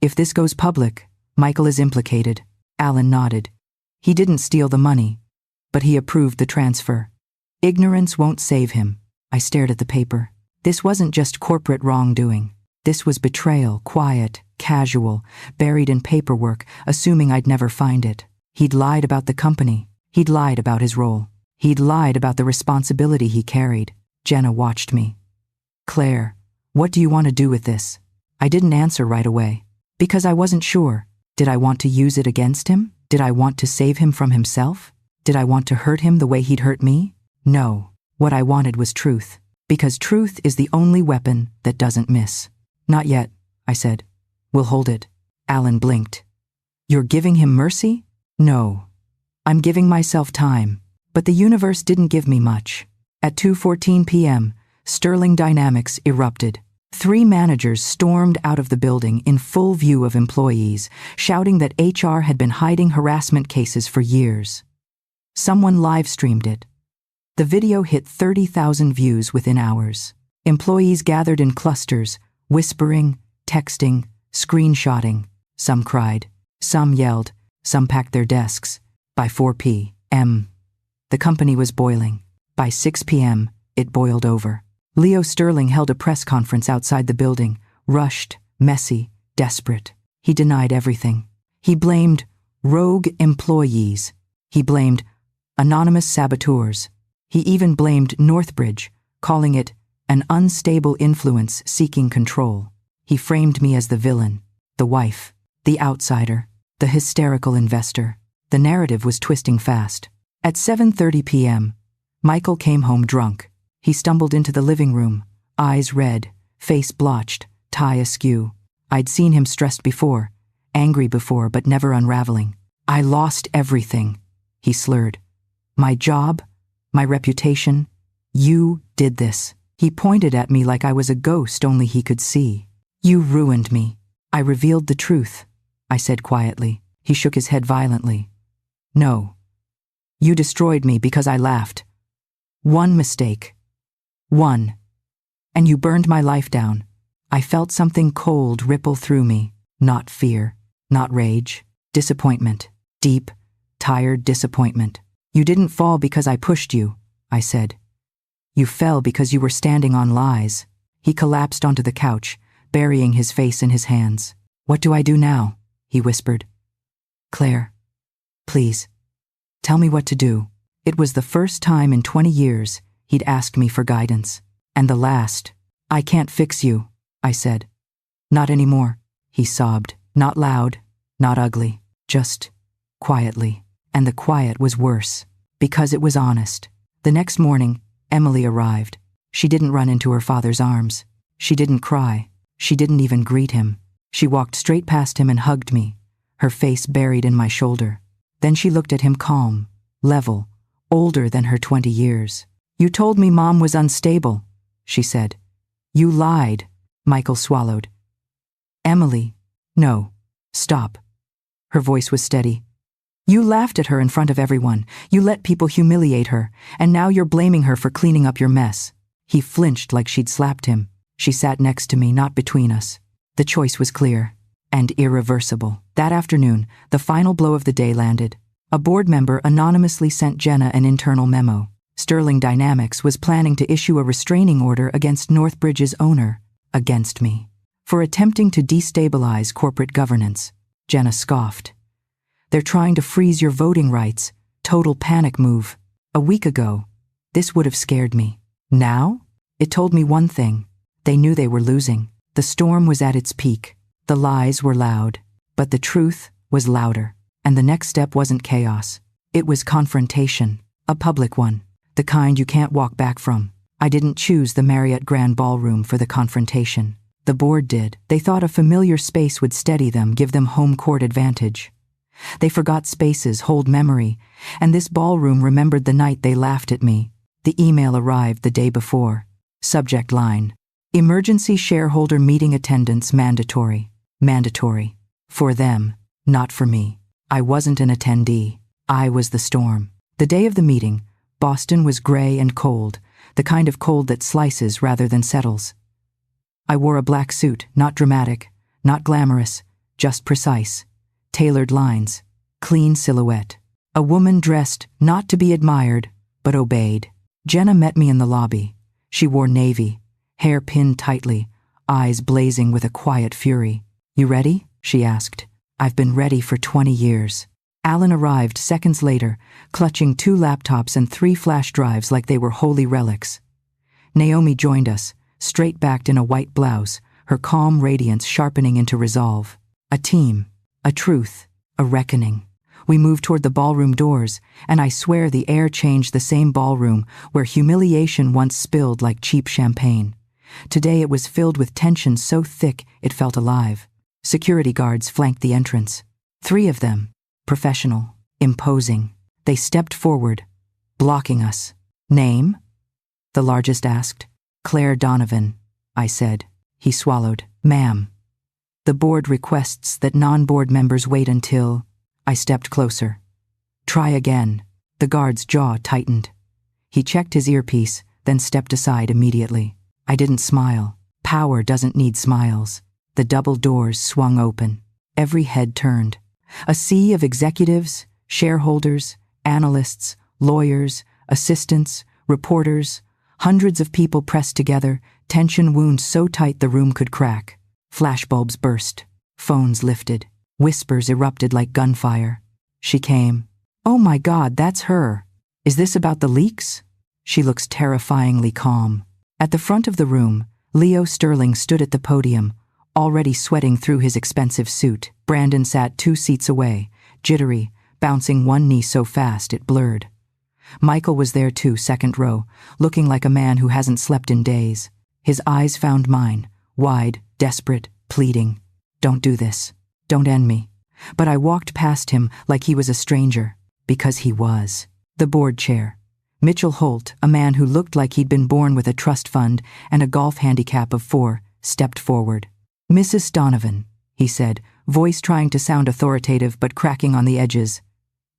If this goes public, Michael is implicated. Alan nodded. He didn't steal the money, but he approved the transfer. Ignorance won't save him. I stared at the paper. This wasn't just corporate wrongdoing. This was betrayal, quiet, casual, buried in paperwork, assuming I'd never find it. He'd lied about the company. He'd lied about his role. He'd lied about the responsibility he carried. Jenna watched me. Claire, what do you want to do with this? I didn't answer right away. Because I wasn't sure. Did I want to use it against him? Did I want to save him from himself? Did I want to hurt him the way he'd hurt me? No. What I wanted was truth. Because truth is the only weapon that doesn't miss. Not yet, I said. We'll hold it. Alan blinked. You're giving him mercy? No. I'm giving myself time. But the universe didn't give me much. At 2:14 p.m., Sterling Dynamics erupted. 3 managers stormed out of the building in full view of employees, shouting that HR had been hiding harassment cases for years. Someone live-streamed it. The video hit 30,000 views within hours. Employees gathered in clusters, whispering, texting, screenshotting. Some cried, some yelled, some packed their desks. By 4 p.m., the company was boiling. By 6 p.m., it boiled over. Leo Sterling held a press conference outside the building, rushed, messy, desperate. He denied everything. He blamed rogue employees. He blamed anonymous saboteurs. He even blamed Northbridge, calling it an unstable influence seeking control. He framed me as the villain, the wife, the outsider, the hysterical investor. The narrative was twisting fast. At 7:30 p.m., Michael came home drunk. He stumbled into the living room, eyes red, face blotched, tie askew. I'd seen him stressed before, angry before, but never unraveling. I lost everything, he slurred. My job, my reputation. You did this. He pointed at me like I was a ghost only he could see. You ruined me. I revealed the truth, I said quietly. He shook his head violently. No. You destroyed me because I laughed. One mistake. One. And you burned my life down. I felt something cold ripple through me. Not fear, not rage, disappointment. Deep, tired disappointment. You didn't fall because I pushed you, I said. You fell because you were standing on lies. He collapsed onto the couch, burying his face in his hands. What do I do now? He whispered. Claire, please, tell me what to do. It was the first time in 20 years he'd asked me for guidance. And the last. I can't fix you, I said. Not anymore, he sobbed. Not loud, not ugly, just quietly. And the quiet was worse, because it was honest. The next morning, Emily arrived. She didn't run into her father's arms. She didn't cry. She didn't even greet him. She walked straight past him and hugged me, her face buried in my shoulder. Then she looked at him calm, level, older than her 20 years. You told me Mom was unstable, she said. You lied, Michael swallowed. Emily, no, stop. Her voice was steady. You laughed at her in front of everyone. You let people humiliate her, and now you're blaming her for cleaning up your mess. He flinched like she'd slapped him. She sat next to me, not between us. The choice was clear and irreversible. That afternoon, the final blow of the day landed. A board member anonymously sent Jenna an internal memo. Sterling Dynamics was planning to issue a restraining order against Northbridge's owner, against me, for attempting to destabilize corporate governance. Jenna scoffed. They're trying to freeze your voting rights. Total panic move. A week ago, this would have scared me. Now, it told me one thing. They knew they were losing. The storm was at its peak. The lies were loud, but the truth was louder. And the next step wasn't chaos. It was confrontation, a public one, the kind you can't walk back from. I didn't choose the Marriott Grand Ballroom for the confrontation. The board did. They thought a familiar space would steady them, give them home court advantage. They forgot spaces, hold memory, and this ballroom remembered the night they laughed at me. The email arrived the day before. Subject line: Emergency shareholder meeting attendance mandatory. Mandatory. For them, not for me. I wasn't an attendee. I was the storm. The day of the meeting, Boston was gray and cold, the kind of cold that slices rather than settles. I wore a black suit, not dramatic, not glamorous, just precise. Tailored lines, clean silhouette. A woman dressed not to be admired, but obeyed. Jenna met me in the lobby. She wore navy, hair pinned tightly, eyes blazing with a quiet fury. "You ready?" she asked. "I've been ready for 20 years. Alan arrived seconds later, clutching 2 laptops and 3 flash drives like they were holy relics. Naomi joined us, straight-backed in a white blouse, her calm radiance sharpening into resolve. A team, a truth, a reckoning. We moved toward the ballroom doors, and I swear the air changed. The same ballroom where humiliation once spilled like cheap champagne. Today it was filled with tension so thick it felt alive. Security guards flanked the entrance. 3 of them, professional, imposing. They stepped forward, blocking us. "Name?" the largest asked. "Claire Donovan," I said. He swallowed. "Ma'am. The board requests that non-board members wait until..." I stepped closer. "Try again." The guard's jaw tightened. He checked his earpiece, then stepped aside immediately. I didn't smile. Power doesn't need smiles. The double doors swung open. Every head turned. A sea of executives, shareholders, analysts, lawyers, assistants, reporters, hundreds of people pressed together, tension wounds so tight the room could crack. Flashbulbs burst. Phones lifted. Whispers erupted like gunfire. She came. "Oh my God, that's her. Is this about the leaks?" She looks terrifyingly calm. At the front of the room, Leo Sterling stood at the podium, already sweating through his expensive suit. Brandon sat 2 seats away, jittery, bouncing one knee so fast it blurred. Michael was there too, second row, looking like a man who hasn't slept in days. His eyes found mine, wide, desperate, pleading. "Don't do this. Don't end me." But I walked past him like he was a stranger, because he was. The board chair. Mitchell Holt, a man who looked like he'd been born with a trust fund and a golf handicap of 4, stepped forward. "Mrs. Donovan," he said, voice trying to sound authoritative but cracking on the edges.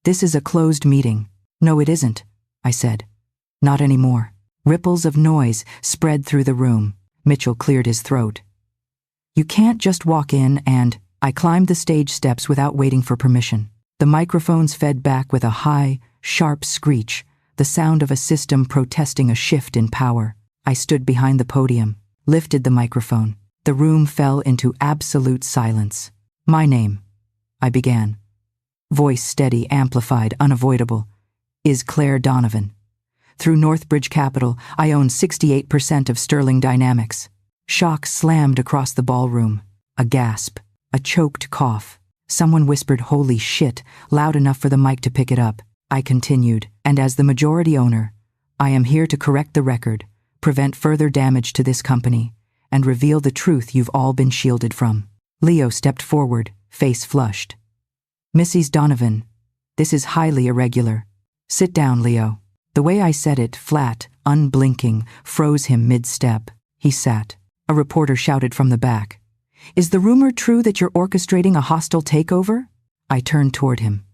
"This is a closed meeting." "No, it isn't," I said. "Not anymore." Ripples of noise spread through the room. Mitchell cleared his throat. "You can't just walk in and..." I climbed the stage steps without waiting for permission. The microphones fed back with a high, sharp screech, the sound of a system protesting a shift in power. I stood behind the podium, lifted the microphone. The room fell into absolute silence. "My name," I began. Voice steady, amplified, unavoidable, "is Claire Donovan. Through Northbridge Capital, I own 68% of Sterling Dynamics." Shock slammed across the ballroom. A gasp. A choked cough. Someone whispered "holy shit" loud enough for the mic to pick it up. I continued, "And as the majority owner, I am here to correct the record, prevent further damage to this company, and reveal the truth you've all been shielded from." Leo stepped forward, face flushed. "Mrs. Donovan, this is highly irregular." "Sit down, Leo." The way I said it, flat, unblinking, froze him mid-step. He sat. A reporter shouted from the back, "Is the rumor true that you're orchestrating a hostile takeover?" I turned toward him.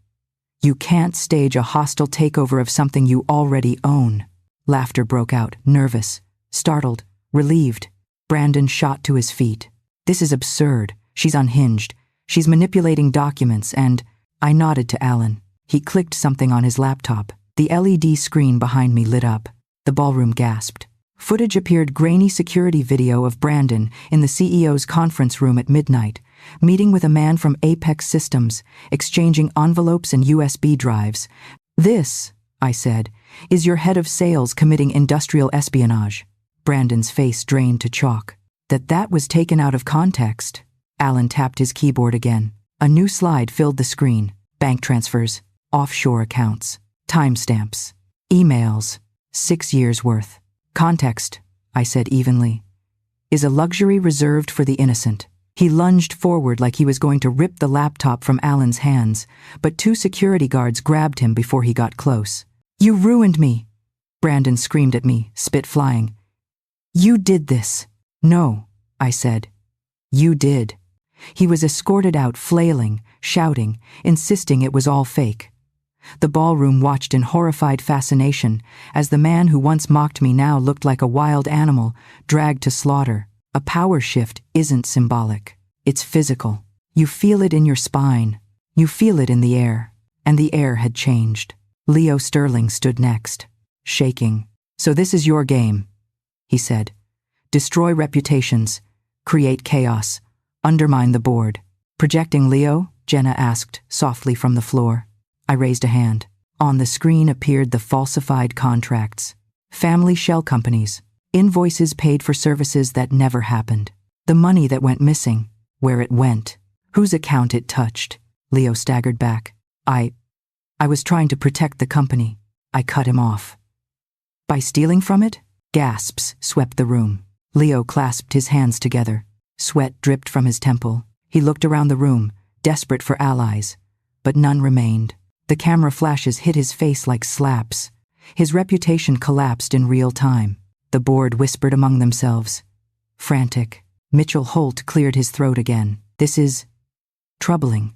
"You can't stage a hostile takeover of something you already own." Laughter broke out, nervous, startled, relieved. Brandon shot to his feet. "This is absurd. She's unhinged. She's manipulating documents and..." I nodded to Alan. He clicked something on his laptop. The LED screen behind me lit up. The ballroom gasped. Footage appeared: grainy security video of Brandon in the CEO's conference room at midnight, meeting with a man from Apex Systems, exchanging envelopes and USB drives. "This," I said, "is your head of sales committing industrial espionage." Brandon's face drained to chalk. That was taken out of context. Alan tapped his keyboard again. A new slide filled the screen. Bank transfers, offshore accounts, timestamps, emails, 6 years' worth. "Context," I said evenly, "is a luxury reserved for the innocent." He lunged forward like he was going to rip the laptop from Alan's hands, but 2 security guards grabbed him before he got close. "You ruined me!" Brandon screamed at me, spit flying. "You did this." "No," I said. "You did." He was escorted out, flailing, shouting, insisting it was all fake. The ballroom watched in horrified fascination as the man who once mocked me now looked like a wild animal dragged to slaughter. A power shift isn't symbolic. It's physical. You feel it in your spine. You feel it in the air. And the air had changed. Leo Sterling stood next, shaking. "So this is your game," he said. "Destroy reputations, create chaos, undermine the board." "Projecting Leo?" Jenna asked, softly from the floor. I raised a hand. On the screen appeared the falsified contracts. Family shell companies. Invoices paid for services that never happened. The money that went missing. Where it went. Whose account it touched. Leo staggered back. I was trying to protect the company. I cut him off. "By stealing from it?" Gasps swept the room. Leo clasped his hands together. Sweat dripped from his temple. He looked around the room, desperate for allies, but none remained. The camera flashes hit his face like slaps. His reputation collapsed in real time. The board whispered among themselves. Frantic, Mitchell Holt cleared his throat again. "This is troubling.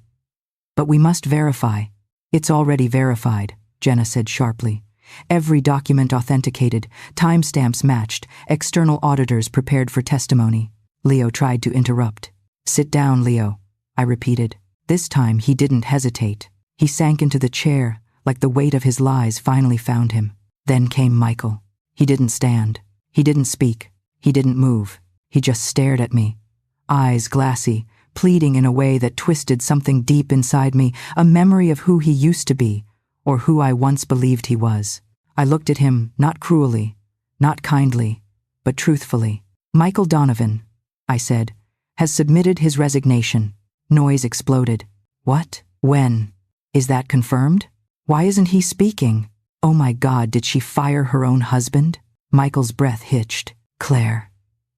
But we must verify." "It's already verified," Jenna said sharply. "Every document authenticated, timestamps matched, external auditors prepared for testimony." Leo tried to interrupt. "Sit down, Leo," I repeated. This time he didn't hesitate. He sank into the chair, like the weight of his lies finally found him. Then came Michael. He didn't stand. He didn't speak. He didn't move. He just stared at me. Eyes glassy, pleading in a way that twisted something deep inside me, a memory of who he used to be, or who I once believed he was. I looked at him, not cruelly, not kindly, but truthfully. "Michael Donovan," I said, "has submitted his resignation." Noise exploded. "What? When? Is that confirmed? Why isn't he speaking? Oh my God, did she fire her own husband?" Michael's breath hitched. "Claire,"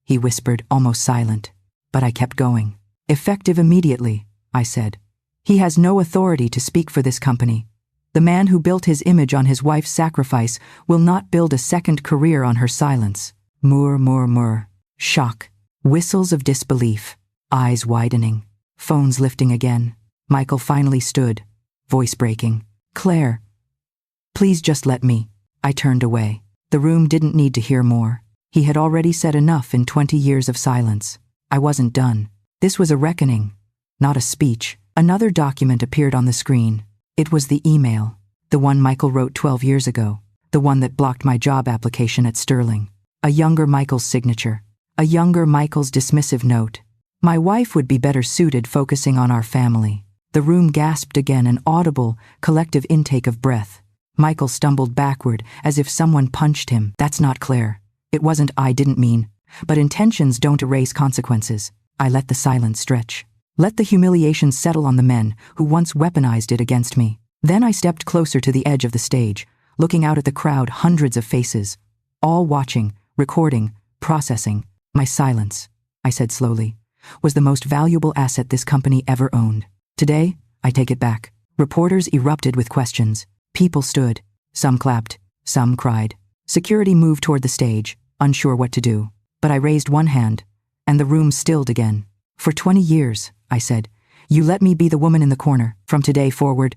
he whispered, almost silent. But I kept going. "Effective immediately," I said. "He has no authority to speak for this company. The man who built his image on his wife's sacrifice will not build a second career on her silence." Murr, murr, murr. Shock. Whistles of disbelief. Eyes widening. Phones lifting again. Michael finally stood, voice breaking. "Claire, please just let me." I turned away. The room didn't need to hear more. He had already said enough in 20 years of silence. I wasn't done. This was a reckoning, not a speech. Another document appeared on the screen. It was the email, the one Michael wrote 12 years ago, the one that blocked my job application at Sterling. A younger Michael's signature, a younger Michael's dismissive note. My wife would be better suited focusing on our family. The room gasped again, an audible, collective intake of breath. Michael stumbled backward as if someone punched him. "That's not Claire. It wasn't, I didn't mean. But intentions don't erase consequences." I let the silence stretch. Let the humiliation settle on the men who once weaponized it against me. Then I stepped closer to the edge of the stage, looking out at the crowd, hundreds of faces, all watching, recording, processing. "My silence," I said slowly, "was the most valuable asset this company ever owned. Today, I take it back." Reporters erupted with questions. People stood. Some clapped. Some cried. Security moved toward the stage, unsure what to do. But I raised one hand, and the room stilled again. "For 20 years, I said, "you let me be the woman in the corner. From today forward,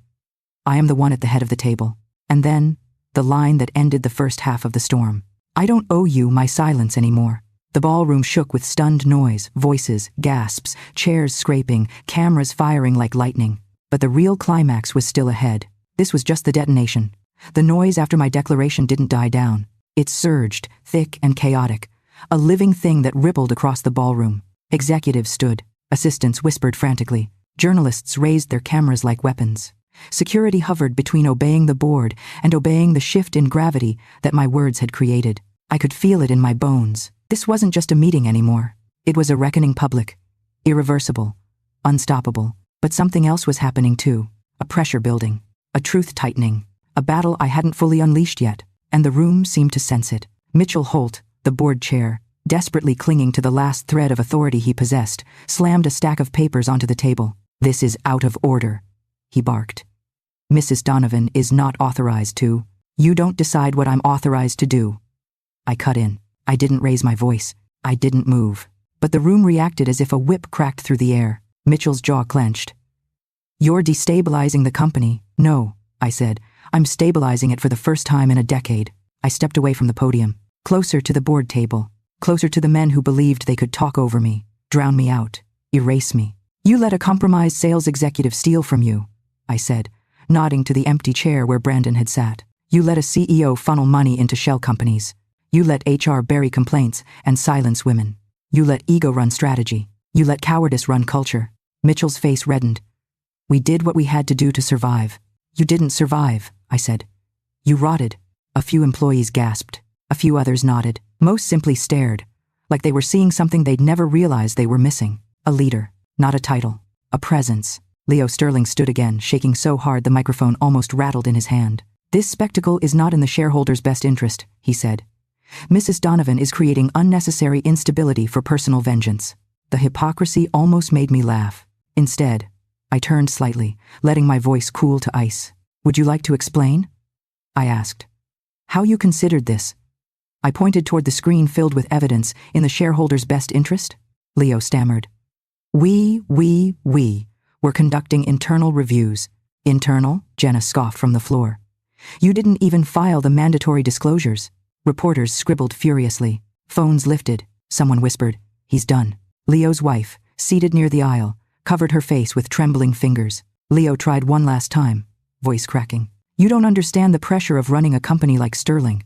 I am the one at the head of the table." And then, the line that ended the first half of the storm. "I don't owe you my silence anymore." The ballroom shook with stunned noise, voices, gasps, chairs scraping, cameras firing like lightning. But the real climax was still ahead. This was just the detonation. The noise after my declaration didn't die down. It surged, thick and chaotic, a living thing that rippled across the ballroom. Executives stood. Assistants whispered frantically. Journalists raised their cameras like weapons. Security hovered between obeying the board and obeying the shift in gravity that my words had created. I could feel it in my bones. This wasn't just a meeting anymore. It was a reckoning public, irreversible, unstoppable. But something else was happening too. A pressure building, a truth tightening, a battle I hadn't fully unleashed yet, and the room seemed to sense it. Mitchell Holt, the board chair, desperately clinging to the last thread of authority he possessed, slammed a stack of papers onto the table. "This is out of order," he barked. "Mrs. Donovan is not authorized to. You don't decide what I'm authorized to do." I cut in. I didn't raise my voice. I didn't move. But the room reacted as if a whip cracked through the air. Mitchell's jaw clenched. "You're destabilizing the company." "No," I said. "I'm stabilizing it for the first time in a decade." I stepped away from the podium, closer to the board table, closer to the men who believed they could talk over me, drown me out, erase me. "You let a compromised sales executive steal from you," I said, nodding to the empty chair where Brandon had sat. "You let a CEO funnel money into shell companies. You let HR bury complaints and silence women. You let ego run strategy. You let cowardice run culture." Mitchell's face reddened. "We did what we had to do to survive." "You didn't survive," I said. "You rotted." A few employees gasped. A few others nodded. Most simply stared, like they were seeing something they'd never realized they were missing. A leader, not a title. A presence. Leo Sterling stood again, shaking so hard the microphone almost rattled in his hand. "This spectacle is not in the shareholders' best interest," he said. "Mrs. Donovan is creating unnecessary instability for personal vengeance." The hypocrisy almost made me laugh. Instead, I turned slightly, letting my voice cool to ice. "Would you like to explain?" I asked. "How you considered this?" I pointed toward the screen filled with evidence in the shareholders' best interest. Leo stammered. We were conducting internal reviews." "Internal?" Jenna scoffed from the floor. "You didn't even file the mandatory disclosures." Reporters scribbled furiously. Phones lifted. Someone whispered, "He's done." Leo's wife, seated near the aisle, covered her face with trembling fingers. Leo tried one last time, voice cracking. "You don't understand the pressure of running a company like Sterling.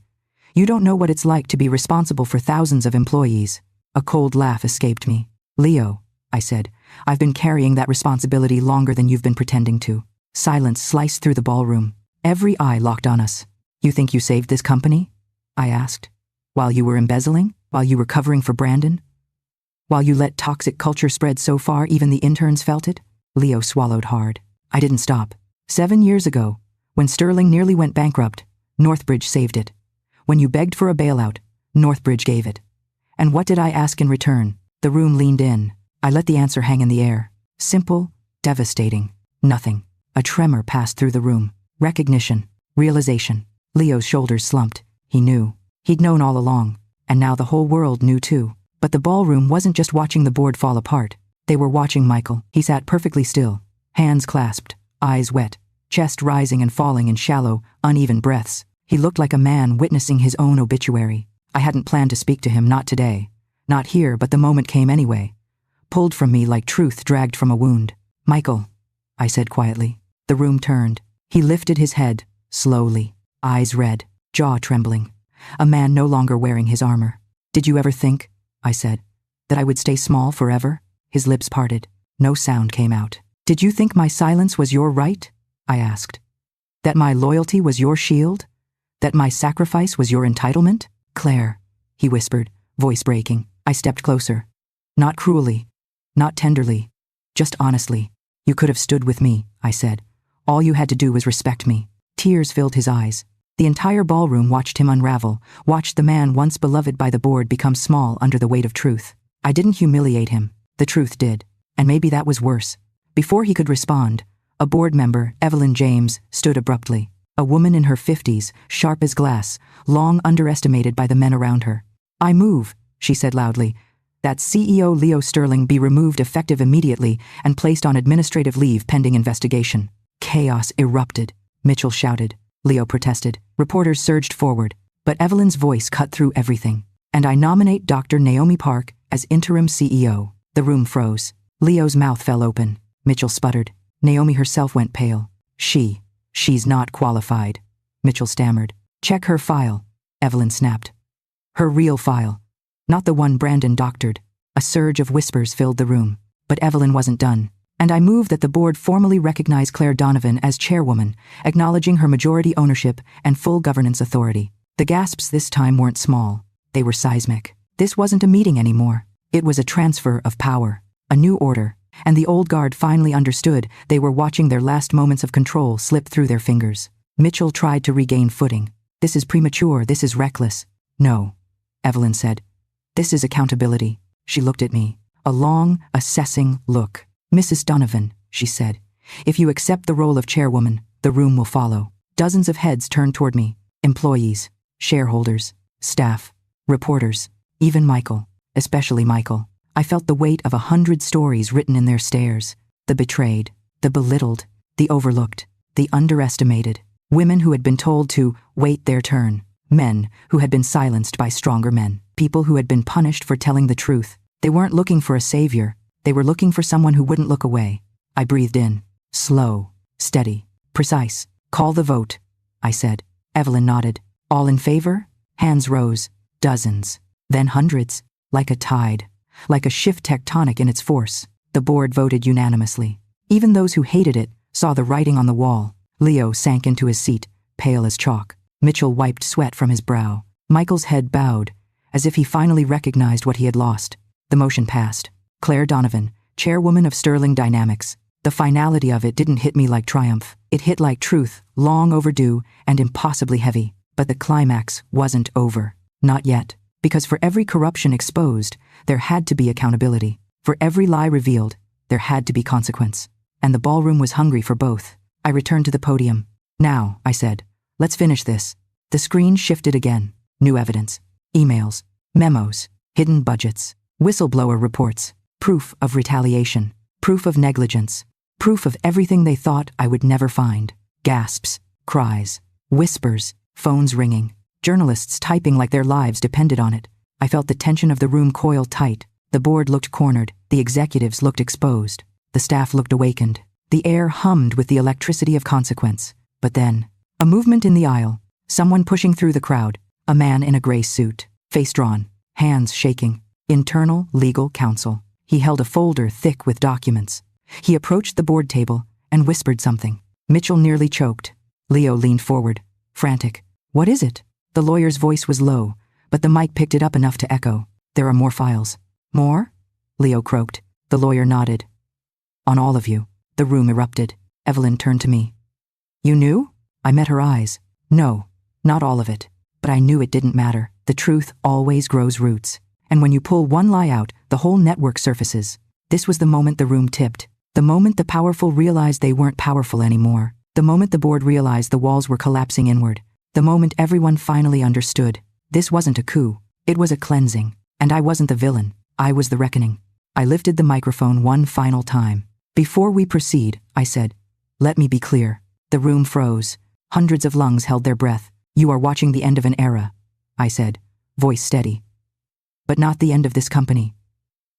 You don't know what it's like to be responsible for thousands of employees." A cold laugh escaped me. "Leo," I said, "I've been carrying that responsibility longer than you've been pretending to." Silence sliced through the ballroom. Every eye locked on us. "You think you saved this company?" I asked. "While you were embezzling? While you were covering for Brandon? While you let toxic culture spread so far even the interns felt it?" Leo swallowed hard. "I didn't stop. 7 years ago, when Sterling nearly went bankrupt, Northbridge saved it. When you begged for a bailout, Northbridge gave it. And what did I ask in return?" The room leaned in. I let the answer hang in the air. Simple, devastating. Nothing. A tremor passed through the room. Recognition. Realization. Leo's shoulders slumped. He knew. He'd known all along. And now the whole world knew too. But the ballroom wasn't just watching the board fall apart. They were watching Michael. He sat perfectly still, hands clasped, eyes wet, chest rising and falling in shallow, uneven breaths. He looked like a man witnessing his own obituary. I hadn't planned to speak to him, not today. Not here, but the moment came anyway. Pulled from me like truth dragged from a wound. "Michael," I said quietly. The room turned. He lifted his head, slowly, eyes red, jaw trembling. A man no longer wearing his armor. "Did you ever think," I said, "that I would stay small forever?" His lips parted. No sound came out. "Did you think my silence was your right?" I asked. "That my loyalty was your shield? That my sacrifice was your entitlement?" "Claire," he whispered, voice breaking. I stepped closer. Not cruelly, not tenderly, just honestly. "You could have stood with me," I said. "All you had to do was respect me." Tears filled his eyes. The entire ballroom watched him unravel, watched the man once beloved by the board become small under the weight of truth. I didn't humiliate him. The truth did. And maybe that was worse. Before he could respond, a board member, Evelyn James, stood abruptly. A woman in her 50s, sharp as glass, long underestimated by the men around her. "I move," she said loudly, "that CEO Leo Sterling be removed effective immediately and placed on administrative leave pending investigation." Chaos erupted. Mitchell shouted. Leo protested. Reporters surged forward. But Evelyn's voice cut through everything. "And I nominate Dr. Naomi Park as interim CEO." The room froze. Leo's mouth fell open. Mitchell sputtered. Naomi herself went pale. She's not qualified," Mitchell stammered. "Check her file," Evelyn snapped. "Her real file. Not the one Brandon doctored." A surge of whispers filled the room. But Evelyn wasn't done. "And I move that the board formally recognize Claire Donovan as chairwoman, acknowledging her majority ownership and full governance authority." The gasps this time weren't small. They were seismic. This wasn't a meeting anymore. It was a transfer of power, a new order, and the old guard finally understood they were watching their last moments of control slip through their fingers. Mitchell tried to regain footing. "This is premature, this is reckless." "No," Evelyn said. This is accountability. She looked at me. A long, assessing look. Mrs. Donovan, she said, if you accept the role of chairwoman, the room will follow. Dozens of heads turned toward me. Employees, shareholders, staff, reporters, even Michael, especially Michael. I felt the weight of 100 stories written in their stares. The betrayed, the belittled, the overlooked, the underestimated. Women who had been told to wait their turn. Men who had been silenced by stronger men. People who had been punished for telling the truth. They weren't looking for a savior. They were looking for someone who wouldn't look away. I breathed in. Slow, steady, precise. Call the vote, I said. Evelyn nodded. All in favor? Hands rose. Dozens. Then hundreds. Like a tide. Like a shift tectonic in its force. The board voted unanimously. Even those who hated it saw the writing on the wall. Leo sank into his seat, pale as chalk. Mitchell wiped sweat from his brow. Michael's head bowed, as if he finally recognized what he had lost. The motion passed. Claire Donovan, chairwoman of Sterling Dynamics. The finality of it didn't hit me like triumph. It hit like truth, long overdue and impossibly heavy. But the climax wasn't over. Not yet. Because for every corruption exposed, there had to be accountability. For every lie revealed, there had to be consequence. And the ballroom was hungry for both. I returned to the podium. Now, I said, let's finish this. The screen shifted again. New evidence. Emails. Memos. Hidden budgets. Whistleblower reports. Proof of retaliation. Proof of negligence. Proof of everything they thought I would never find. Gasps. Cries. Whispers. Phones ringing. Journalists typing like their lives depended on it. I felt the tension of the room coil tight. The board looked cornered. The executives looked exposed. The staff looked awakened. The air hummed with the electricity of consequence. But then, a movement in the aisle. Someone pushing through the crowd. A man in a gray suit. Face drawn. Hands shaking. Internal legal counsel. He held a folder thick with documents. He approached the board table and whispered something. Mitchell nearly choked. Leo leaned forward, frantic. What is it? The lawyer's voice was low, but the mic picked it up enough to echo. There are more files. More? Leo croaked. The lawyer nodded. On all of you. The room erupted. Evelyn turned to me. You knew? I met her eyes. No, not all of it. But I knew it didn't matter. The truth always grows roots. And when you pull one lie out, the whole network surfaces. This was the moment the room tipped. The moment the powerful realized they weren't powerful anymore. The moment the board realized the walls were collapsing inward. The moment everyone finally understood. This wasn't a coup. It was a cleansing. And I wasn't the villain. I was the reckoning. I lifted the microphone one final time. Before we proceed, I said, let me be clear. The room froze. Hundreds of lungs held their breath. You are watching the end of an era, I said, voice steady. But not the end of this company.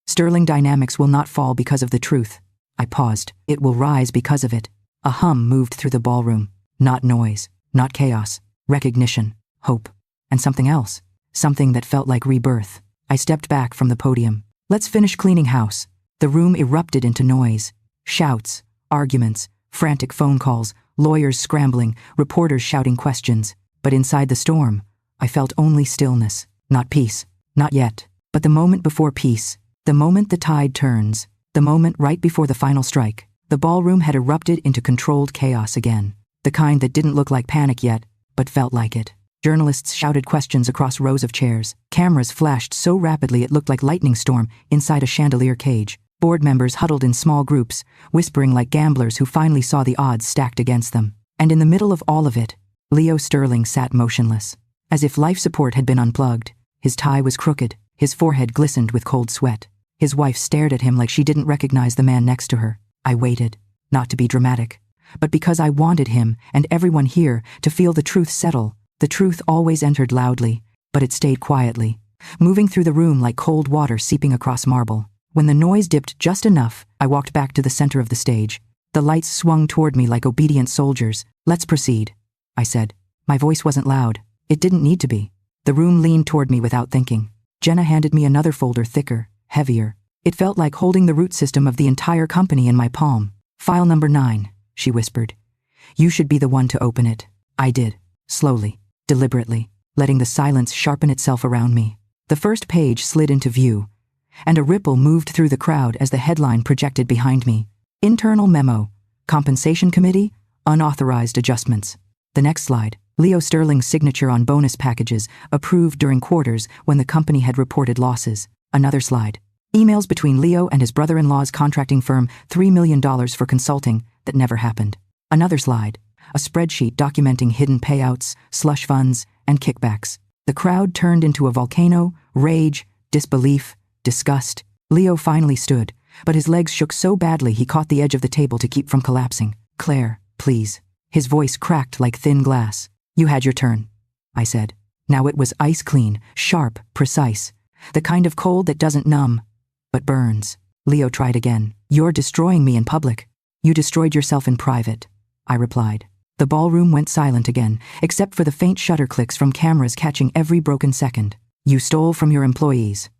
Sterling Dynamics will not fall because of the truth. I paused. It will rise because of it. A hum moved through the ballroom. Not noise, not chaos. Recognition, hope, and something else. Something that felt like rebirth. I stepped back from the podium. Let's finish cleaning house. The room erupted into noise. Shouts, arguments, frantic phone calls, lawyers scrambling, reporters shouting questions. But inside the storm, I felt only stillness. Not peace. Not yet. But the moment before peace. The moment the tide turns. The moment right before the final strike. The ballroom had erupted into controlled chaos again. The kind that didn't look like panic yet, but felt like it. Journalists shouted questions across rows of chairs. Cameras flashed so rapidly it looked like lightning storm inside a chandelier cage. Board members huddled in small groups, whispering like gamblers who finally saw the odds stacked against them. And in the middle of all of it, Leo Sterling sat motionless, as if life support had been unplugged. His tie was crooked. His forehead glistened with cold sweat. His wife stared at him like she didn't recognize the man next to her. I waited, not to be dramatic, but because I wanted him and everyone here to feel the truth settle. The truth always entered loudly, but it stayed quietly, moving through the room like cold water seeping across marble. When the noise dipped just enough, I walked back to the center of the stage. The lights swung toward me like obedient soldiers. Let's proceed, I said. My voice wasn't loud. It didn't need to be. The room leaned toward me without thinking. Jenna handed me another folder, thicker, heavier. It felt like holding the root system of the entire company in my palm. File number 9, she whispered. You should be the one to open it. I did, slowly, deliberately, letting the silence sharpen itself around me. The first page slid into view, and a ripple moved through the crowd as the headline projected behind me. Internal memo. Compensation Committee. Unauthorized adjustments. The next slide. Leo Sterling's signature on bonus packages, approved during quarters when the company had reported losses. Another slide. Emails between Leo and his brother-in-law's contracting firm, $3 million for consulting, that never happened. Another slide. A spreadsheet documenting hidden payouts, slush funds, and kickbacks. The crowd turned into a volcano, rage, disbelief, disgust. Leo finally stood, but his legs shook so badly he caught the edge of the table to keep from collapsing. "Claire, please." His voice cracked like thin glass. "You had your turn," I said. Now it was ice clean, sharp, precise. The kind of cold that doesn't numb, but burns. Leo tried again. "You're destroying me in public." "You destroyed yourself in private," I replied. The ballroom went silent again, except for the faint shutter clicks from cameras catching every broken second. "You stole from your employees,"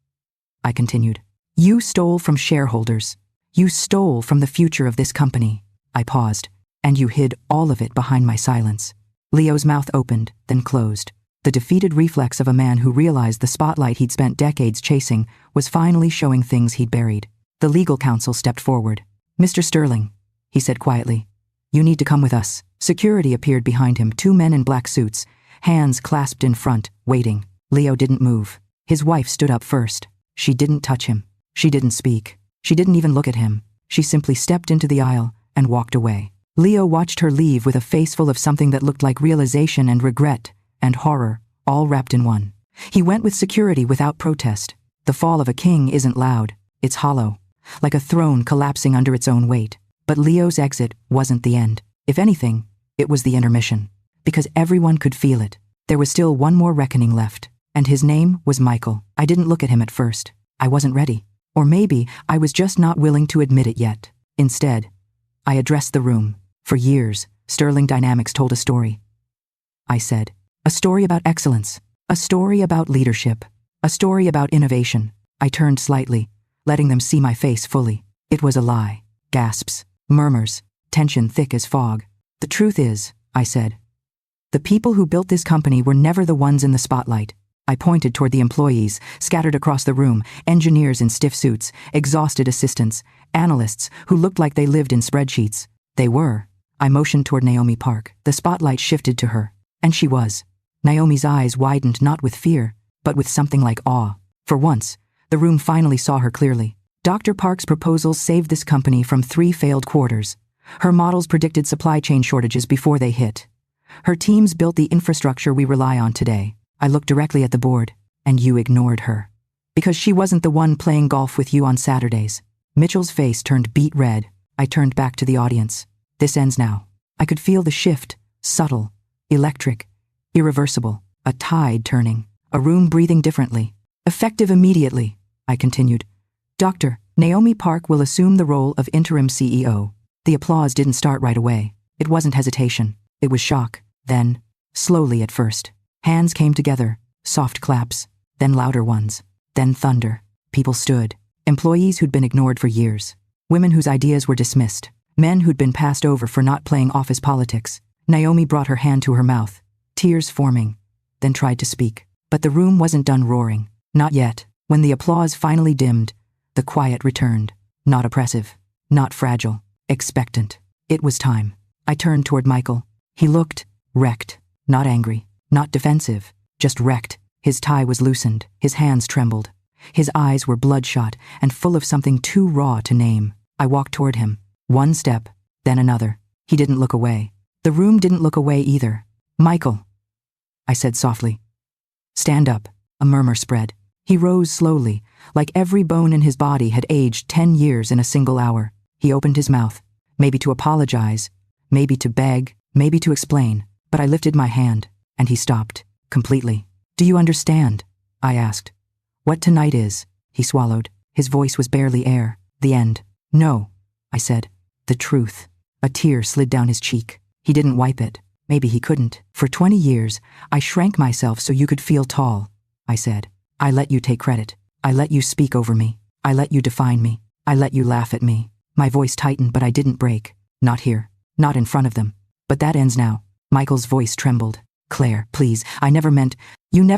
I continued. "You stole from shareholders. You stole from the future of this company." I paused, "and you hid all of it behind my silence." Leo's mouth opened, then closed. The defeated reflex of a man who realized the spotlight he'd spent decades chasing was finally showing things he'd buried. The legal counsel stepped forward. "Mr. Sterling," he said quietly, "you need to come with us." Security appeared behind him, 2 men in black suits, hands clasped in front, waiting. Leo didn't move. His wife stood up first. She didn't touch him. She didn't speak. She didn't even look at him. She simply stepped into the aisle and walked away. Leo watched her leave with a face full of something that looked like realization and regret and horror, all wrapped in one. He went with security without protest. The fall of a king isn't loud. It's hollow, like a throne collapsing under its own weight. But Leo's exit wasn't the end. If anything, it was the intermission. Because everyone could feel it. There was still one more reckoning left. And his name was Michael. I didn't look at him at first. I wasn't ready. Or maybe I was just not willing to admit it yet. Instead, I addressed the room. For years, Sterling Dynamics told a story. I said, a story about excellence. A story about leadership. A story about innovation. I turned slightly, letting them see my face fully. It was a lie. Gasps. Murmurs. Tension thick as fog. "The truth is," I said, "the people who built this company were never the ones in the spotlight." I pointed toward the employees, scattered across the room, engineers in stiff suits, exhausted assistants, analysts who looked like they lived in spreadsheets. They were. I motioned toward Naomi Park. The spotlight shifted to her, and she was. Naomi's eyes widened not with fear, but with something like awe. For once, the room finally saw her clearly. Dr. Park's proposals saved this company from 3 failed quarters. Her models predicted supply chain shortages before they hit. Her teams built the infrastructure we rely on today. I looked directly at the board, and you ignored her. Because she wasn't the one playing golf with you on Saturdays. Mitchell's face turned beet red. I turned back to the audience. This ends now. I could feel the shift, subtle, electric, irreversible, a tide turning, a room breathing differently. Effective immediately, I continued. Dr. Naomi Park will assume the role of interim CEO. The applause didn't start right away. It wasn't hesitation. It was shock. Then, slowly at first, hands came together, soft claps, then louder ones, then thunder. People stood. Employees who'd been ignored for years. Women whose ideas were dismissed. Men who'd been passed over for not playing office politics. Naomi brought her hand to her mouth, tears forming, then tried to speak. But the room wasn't done roaring. Not yet. When the applause finally dimmed, the quiet returned. Not oppressive. Not fragile. Expectant. It was time. I turned toward Michael. He looked wrecked. Not angry. Not defensive. Just wrecked. His tie was loosened. His hands trembled. His eyes were bloodshot and full of something too raw to name. I walked toward him. One step, then another. He didn't look away. The room didn't look away either. Michael, I said softly. Stand up. A murmur spread. He rose slowly, like every bone in his body had aged 10 years in a single hour. He opened his mouth, maybe to apologize, maybe to beg, maybe to explain, but I lifted my hand, and he stopped, completely. Do you understand? I asked. What tonight is? He swallowed. His voice was barely air. The end. No, I said. The truth. A tear slid down his cheek. He didn't wipe it. Maybe he couldn't. For 20 years, I shrank myself so you could feel tall, I said. I let you take credit. I let you speak over me. I let you define me. I let you laugh at me. My voice tightened, but I didn't break. Not here. Not in front of them. But that ends now. Michael's voice trembled. Claire, please, you never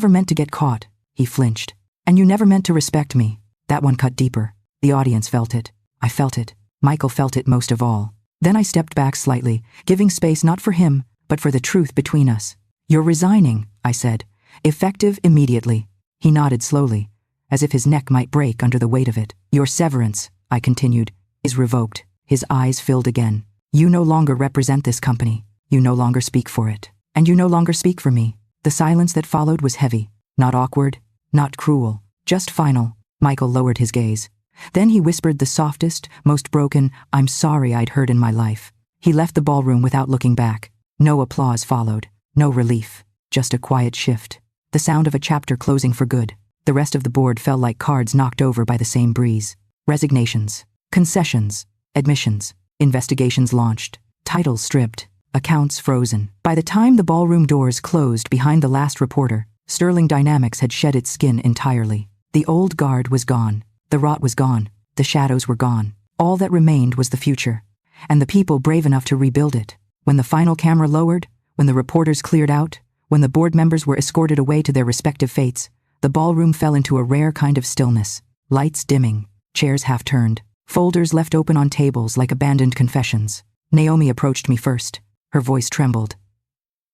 meant to get caught. He flinched. And you never meant to respect me. That one cut deeper. The audience felt it. I felt it. Michael felt it most of all. Then I stepped back slightly, giving space not for him, but for the truth between us. You're resigning, I said. Effective immediately. He nodded slowly, as if his neck might break under the weight of it. Your severance, I continued, is revoked. His eyes filled again. You no longer represent this company. You no longer speak for it. And you no longer speak for me. The silence that followed was heavy. Not awkward, not cruel, just final. Michael lowered his gaze. Then he whispered the softest, most broken, "I'm sorry" I'd heard in my life. He left the ballroom without looking back. No applause followed. No relief. Just a quiet shift. The sound of a chapter closing for good. The rest of the board fell like cards knocked over by the same breeze. Resignations. Concessions. Admissions. Investigations launched. Titles stripped. Accounts frozen. By the time the ballroom doors closed behind the last reporter, Sterling Dynamics had shed its skin entirely. The old guard was gone. The rot was gone. The shadows were gone. All that remained was the future, and the people brave enough to rebuild it. When the final camera lowered, when the reporters cleared out, when the board members were escorted away to their respective fates, the ballroom fell into a rare kind of stillness. Lights dimming, chairs half-turned, folders left open on tables like abandoned confessions. Naomi approached me first. Her voice trembled.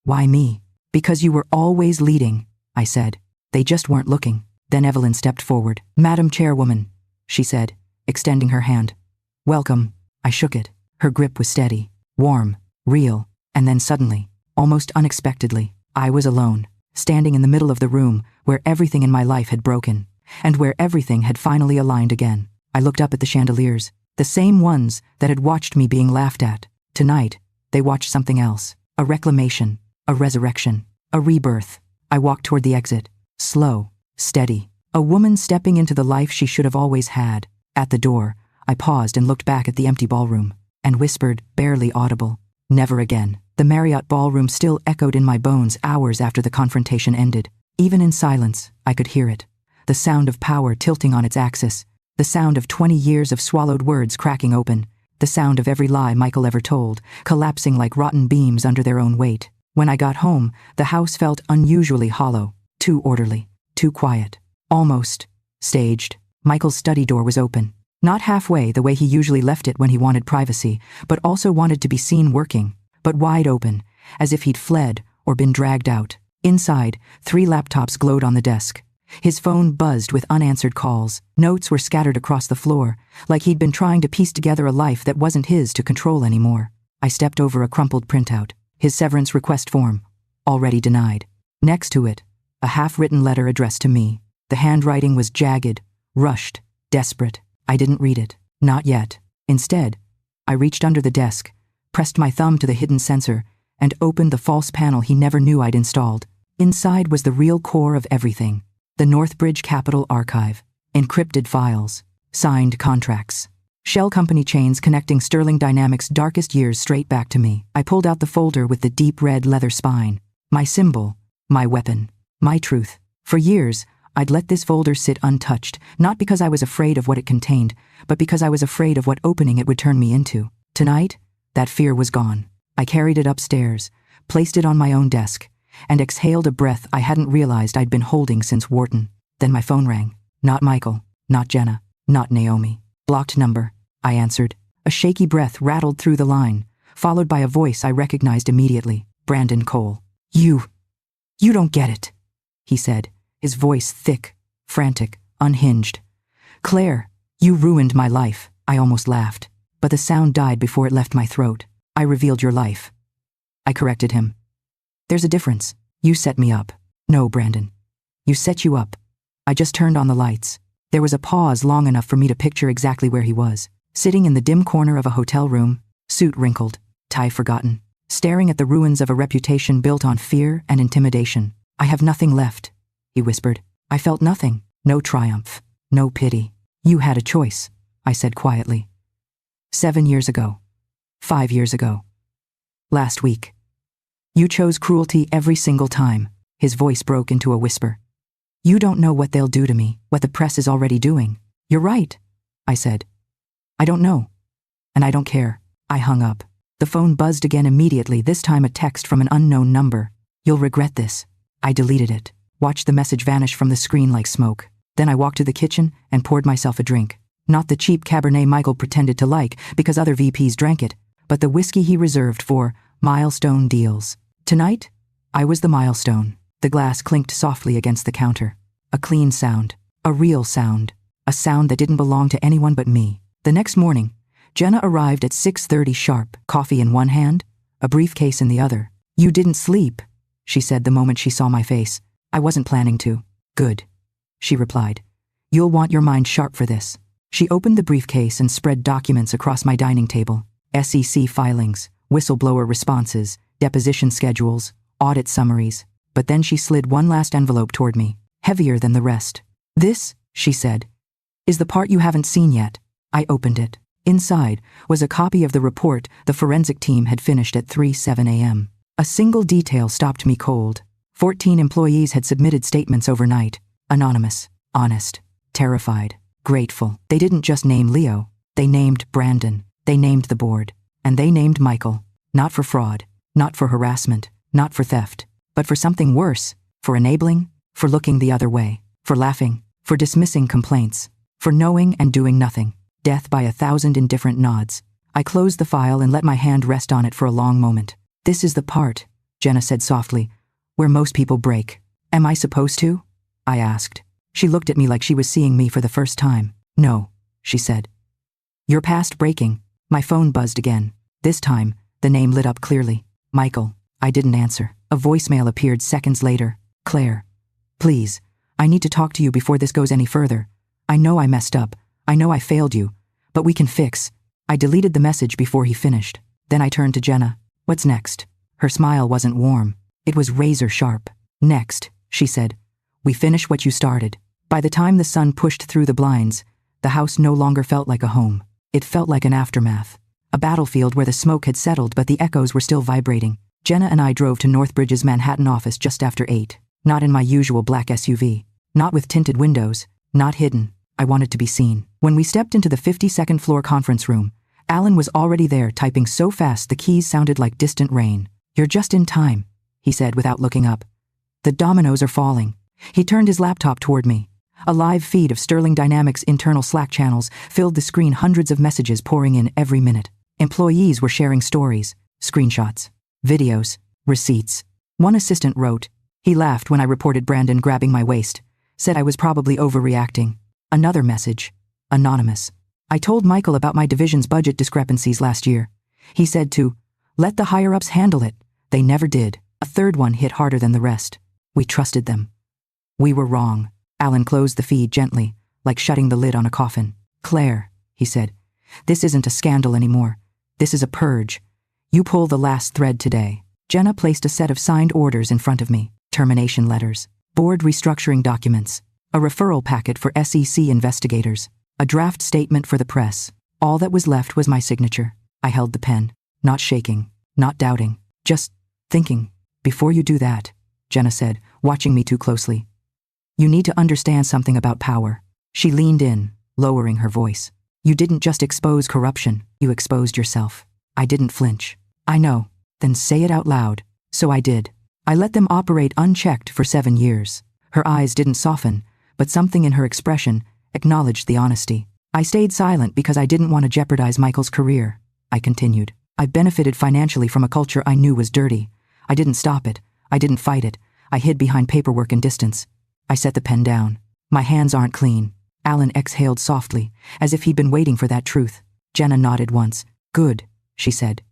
Why me? Because you were always leading, I said. They just weren't looking. Then Evelyn stepped forward. Madam Chairwoman, she said, extending her hand. Welcome. I shook it. Her grip was steady, warm, real, and then suddenly, almost unexpectedly, I was alone, standing in the middle of the room where everything in my life had broken, and where everything had finally aligned again. I looked up at the chandeliers, the same ones that had watched me being laughed at. Tonight, they watched something else. A reclamation, a resurrection, a rebirth. I walked toward the exit, slow, steady. A woman stepping into the life she should have always had. At the door, I paused and looked back at the empty ballroom, and whispered, barely audible, never again. The Marriott ballroom still echoed in my bones hours after the confrontation ended. Even in silence, I could hear it. The sound of power tilting on its axis. The sound of 20 years of swallowed words cracking open. The sound of every lie Michael ever told, collapsing like rotten beams under their own weight. When I got home, the house felt unusually hollow, too orderly, too quiet, almost staged. Michael's study door was open. Not halfway the way he usually left it when he wanted privacy, but also wanted to be seen working, but wide open, as if he'd fled or been dragged out. Inside, 3 laptops glowed on the desk. His phone buzzed with unanswered calls. Notes were scattered across the floor, like he'd been trying to piece together a life that wasn't his to control anymore. I stepped over a crumpled printout, his severance request form, already denied. Next to it, a half-written letter addressed to me. The handwriting was jagged, rushed, desperate. I didn't read it. Not yet. Instead, I reached under the desk, pressed my thumb to the hidden sensor, and opened the false panel he never knew I'd installed. Inside was the real core of everything. The Northbridge Capital Archive. Encrypted files. Signed contracts. Shell company chains connecting Sterling Dynamics' darkest years straight back to me. I pulled out the folder with the deep red leather spine. My symbol. My weapon. My truth. For years, I'd let this folder sit untouched, not because I was afraid of what it contained, but because I was afraid of what opening it would turn me into. Tonight, that fear was gone. I carried it upstairs, placed it on my own desk, and exhaled a breath I hadn't realized I'd been holding since Wharton. Then my phone rang. Not Michael, not Jenna, not Naomi. Blocked number, I answered. A shaky breath rattled through the line, followed by a voice I recognized immediately. Brandon Cole. You don't get it, he said, his voice thick, frantic, unhinged. Claire, you ruined my life. I almost laughed, but the sound died before it left my throat. I revealed your life. I corrected him. There's a difference. You set me up. No, Brandon. You set you up. I just turned on the lights. There was a pause long enough for me to picture exactly where he was, sitting in the dim corner of a hotel room, suit wrinkled, tie forgotten, staring at the ruins of a reputation built on fear and intimidation. I have nothing left, he whispered. I felt nothing. No triumph. No pity. You had a choice, I said quietly. 7 years ago. 5 years ago. Last week. You chose cruelty every single time. His voice broke into a whisper. You don't know what they'll do to me, what the press is already doing. You're right, I said. I don't know. And I don't care. I hung up. The phone buzzed again immediately, this time a text from an unknown number. You'll regret this. I deleted it, watched the message vanish from the screen like smoke. Then I walked to the kitchen and poured myself a drink. Not the cheap Cabernet Michael pretended to like because other VPs drank it, but the whiskey he reserved for milestone deals. Tonight, I was the milestone. The glass clinked softly against the counter. A clean sound. A real sound. A sound that didn't belong to anyone but me. The next morning, Jenna arrived at 6:30 sharp, coffee in one hand, a briefcase in the other. "You didn't sleep," she said the moment she saw my face. "I wasn't planning to." "Good," she replied. "You'll want your mind sharp for this." She opened the briefcase and spread documents across my dining table. SEC filings, whistleblower responses, deposition schedules, audit summaries. But then she slid one last envelope toward me, heavier than the rest. "This," she said, "is the part you haven't seen yet." I opened it. Inside was a copy of the report the forensic team had finished at 3:07 a.m. A single detail stopped me cold. 14 employees had submitted statements overnight. Anonymous, honest, terrified, grateful. They didn't just name Leo. They named Brandon. They named the board. And they named Michael. Not for fraud, not for harassment, not for theft, but for something worse. For enabling, for looking the other way, for laughing, for dismissing complaints, for knowing and doing nothing. Death by 1,000 indifferent nods. I closed the file and let my hand rest on it for a long moment. "This is the part," Jenna said softly, "where most people break." "Am I supposed to?" I asked. She looked at me like she was seeing me for the first time. "No," she said. "You're past breaking." My phone buzzed again. This time, the name lit up clearly. "Michael." I didn't answer. A voicemail appeared seconds later. "Claire, please, I need to talk to you before this goes any further. I know I messed up. I know I failed you. But we can fix." I deleted the message before he finished. Then I turned to Jenna. "What's next?" Her smile wasn't warm. It was razor sharp. "Next," she said, "we finish what you started." By the time the sun pushed through the blinds, the house no longer felt like a home. It felt like an aftermath. A battlefield where the smoke had settled but the echoes were still vibrating. Jenna and I drove to Northbridge's Manhattan office just after 8. Not in my usual black SUV. Not with tinted windows. Not hidden. I wanted to be seen. When we stepped into the 52nd floor conference room, Alan was already there, typing so fast the keys sounded like distant rain. "You're just in time," he said without looking up. "The dominoes are falling." He turned his laptop toward me. A live feed of Sterling Dynamics' internal Slack channels filled the screen, hundreds of messages pouring in every minute. Employees were sharing stories, screenshots, videos, receipts. One assistant wrote, "He laughed when I reported Brandon grabbing my waist, said I was probably overreacting." Another message, anonymous. "I told Michael about my division's budget discrepancies last year. He said to, let the higher-ups handle it. They never did." A third one hit harder than the rest. "We trusted them. We were wrong." Alan closed the feed gently, like shutting the lid on a coffin. "Claire," he said, "this isn't a scandal anymore. This is a purge. You pull the last thread today." Jenna placed a set of signed orders in front of me. Termination letters, board restructuring documents, a referral packet for SEC investigators, a draft statement for the press. All that was left was my signature. I held the pen, not shaking, not doubting, just thinking. "Before you do that," Jenna said, watching me too closely, "you need to understand something about power." She leaned in, lowering her voice. "You didn't just expose corruption, you exposed yourself." I didn't flinch. "I know." "Then say it out loud." So I did. "I let them operate unchecked for 7 years." Her eyes didn't soften, but something in her expression acknowledged the honesty. "I stayed silent because I didn't want to jeopardize Michael's career," I continued. "I benefited financially from a culture I knew was dirty. I didn't stop it. I didn't fight it. I hid behind paperwork and distance." I set the pen down. "My hands aren't clean." Alan exhaled softly, as if he'd been waiting for that truth. Jenna nodded once. "Good," she said.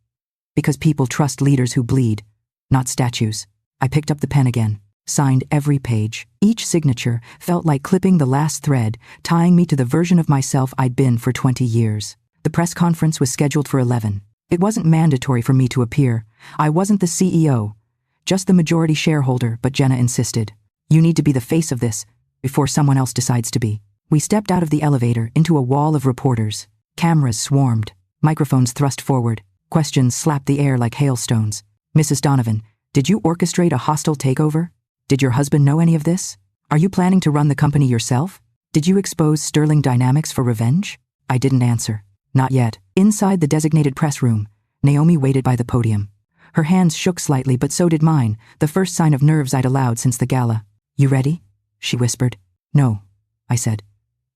"Because people trust leaders who bleed, not statues." I picked up the pen again, signed every page. Each signature felt like clipping the last thread, tying me to the version of myself I'd been for 20 years. The press conference was scheduled for 11. It wasn't mandatory for me to appear. I wasn't the CEO, just the majority shareholder, but Jenna insisted. "You need to be the face of this before someone else decides to be." We stepped out of the elevator into a wall of reporters. Cameras swarmed, microphones thrust forward, questions slapped the air like hailstones. "Mrs. Donovan, did you orchestrate a hostile takeover? Did your husband know any of this? Are you planning to run the company yourself? Did you expose Sterling Dynamics for revenge?" I didn't answer. Not yet. Inside the designated press room, Naomi waited by the podium. Her hands shook slightly, but so did mine, the first sign of nerves I'd allowed since the gala. "You ready?" she whispered. "No," I said.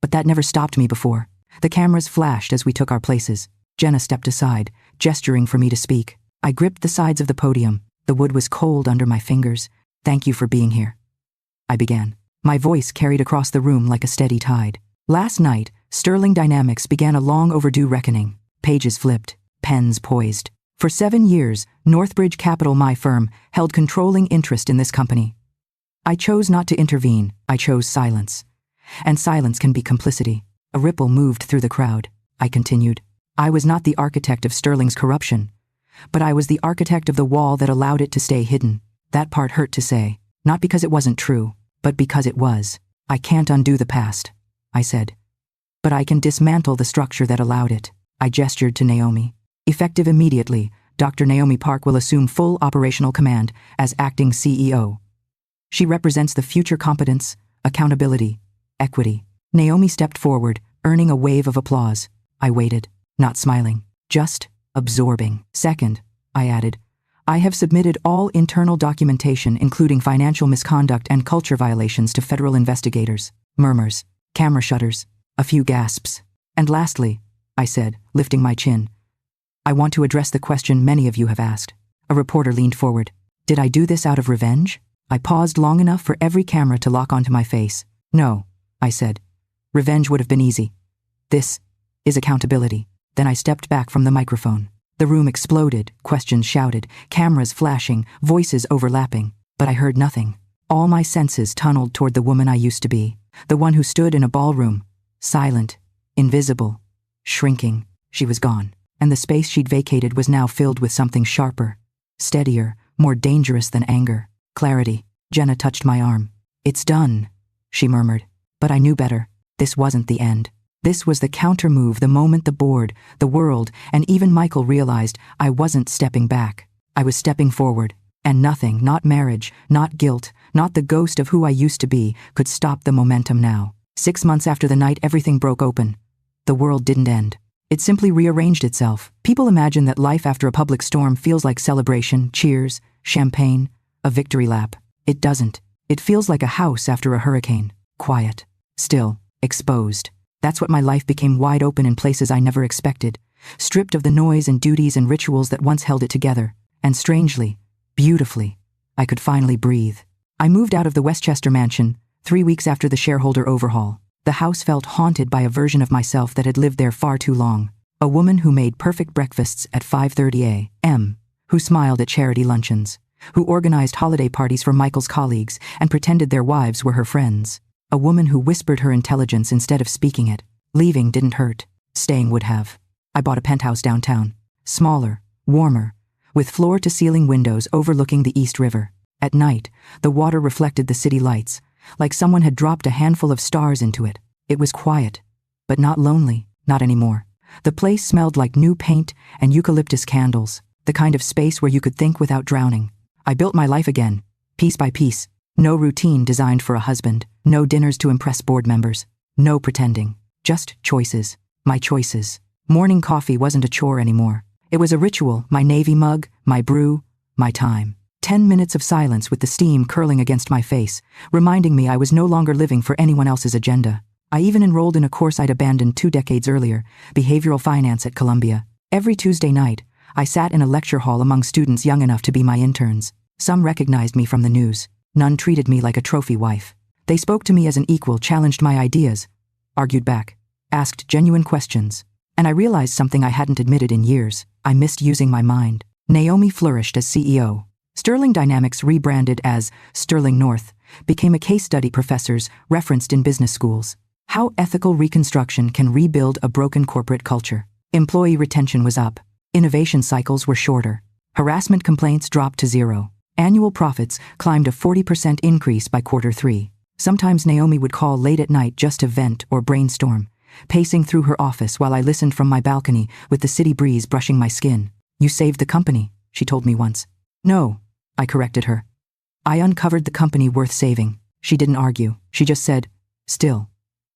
But that never stopped me before. The cameras flashed as we took our places. Jenna stepped aside, gesturing for me to speak. I gripped the sides of the podium. The wood was cold under my fingers. "Thank you for being here," I began. My voice carried across the room like a steady tide. Last night, Sterling Dynamics began a long overdue reckoning. Pages flipped, pens poised. For 7 years, Northbridge Capital, my firm, held controlling interest in this company. I chose not to intervene. I chose silence. And silence can be complicity. A ripple moved through the crowd. I continued. I was not the architect of Sterling's corruption, but I was the architect of the wall that allowed it to stay hidden. That part hurt to say, not because it wasn't true, but because it was. I can't undo the past, I said. But I can dismantle the structure that allowed it. I gestured to Naomi. Effective immediately, Dr. Naomi Park will assume full operational command as acting CEO. She represents the future competence, accountability, equity. Naomi stepped forward, earning a wave of applause. I waited, not smiling, just absorbing. Second, I added, I have submitted all internal documentation including financial misconduct and culture violations to federal investigators. Murmurs, camera shutters, a few gasps. And lastly, I said, lifting my chin, I want to address the question many of you have asked. A reporter leaned forward. Did I do this out of revenge? I paused long enough for every camera to lock onto my face. No, I said. Revenge would have been easy. This is accountability. Then I stepped back from the microphone. The room exploded, questions shouted, cameras flashing, voices overlapping. But I heard nothing. All my senses tunneled toward the woman I used to be, the one who stood in a ballroom, silent, invisible, shrinking. She was gone, and the space she'd vacated was now filled with something sharper, steadier, more dangerous than anger. Clarity. Jenna touched my arm. It's done, she murmured. But I knew better. This wasn't the end. This was the counter-move the moment the board, the world, and even Michael realized I wasn't stepping back. I was stepping forward. And nothing, not marriage, not guilt, not the ghost of who I used to be, could stop the momentum now. 6 months after the night everything broke open, the world didn't end. It simply rearranged itself. People imagine that life after a public storm feels like celebration, cheers, champagne, a victory lap. It doesn't. It feels like a house after a hurricane. Quiet. Still. Exposed. That's what my life became, wide open in places I never expected, stripped of the noise and duties and rituals that once held it together. And strangely, beautifully, I could finally breathe. I moved out of the Westchester mansion 3 weeks after the shareholder overhaul. The house felt haunted by a version of myself that had lived there far too long. A woman who made perfect breakfasts at 5:30 a.m., who smiled at charity luncheons, who organized holiday parties for Michael's colleagues and pretended their wives were her friends. A woman who whispered her intelligence instead of speaking it. Leaving didn't hurt. Staying would have. I bought a penthouse downtown. Smaller, warmer, with floor-to-ceiling windows overlooking the East River. At night, the water reflected the city lights, like someone had dropped a handful of stars into it. It was quiet, but not lonely, not anymore. The place smelled like new paint and eucalyptus candles, the kind of space where you could think without drowning. I built my life again, piece by piece. No routine designed for a husband, no dinners to impress board members, no pretending, just choices, my choices. Morning coffee wasn't a chore anymore. It was a ritual, my navy mug, my brew, my time. 10 minutes of silence with the steam curling against my face, reminding me I was no longer living for anyone else's agenda. I even enrolled in a course I'd abandoned 2 decades earlier, behavioral finance at Columbia. Every Tuesday night, I sat in a lecture hall among students young enough to be my interns. Some recognized me from the news. None treated me like a trophy wife. They spoke to me as an equal, challenged my ideas, argued back, asked genuine questions. And I realized something I hadn't admitted in years. I missed using my mind. Naomi flourished as CEO. Sterling Dynamics, rebranded as Sterling North, became a case study professors referenced in business schools. How ethical reconstruction can rebuild a broken corporate culture. Employee retention was up. Innovation cycles were shorter. Harassment complaints dropped to 0. Annual profits climbed a 40% increase by Q3. Sometimes Naomi would call late at night just to vent or brainstorm, pacing through her office while I listened from my balcony with the city breeze brushing my skin. You saved the company, she told me once. No, I corrected her. I uncovered the company worth saving. She didn't argue. She just said, still,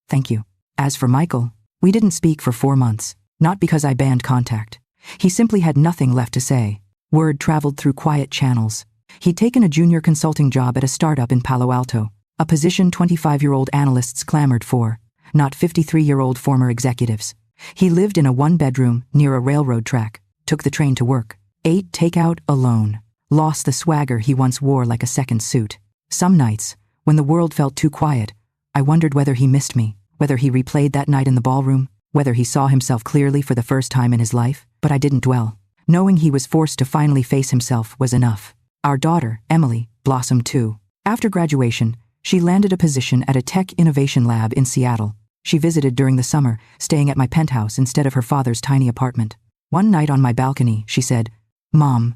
thank you. As for Michael, we didn't speak for 4 months, not because I banned contact. He simply had nothing left to say. Word traveled through quiet channels. He'd taken a junior consulting job at a startup in Palo Alto, a position 25-year-old analysts clamored for, not 53-year-old former executives. He lived in a 1-bedroom near a railroad track, took the train to work, ate takeout alone, lost the swagger he once wore like a second suit. Some nights, when the world felt too quiet, I wondered whether he missed me, whether he replayed that night in the ballroom, whether he saw himself clearly for the first time in his life. But I didn't dwell. Knowing he was forced to finally face himself was enough. Our daughter, Emily, blossomed too. After graduation, she landed a position at a tech innovation lab in Seattle. She visited during the summer, staying at my penthouse instead of her father's tiny apartment. One night on my balcony, she said, "Mom,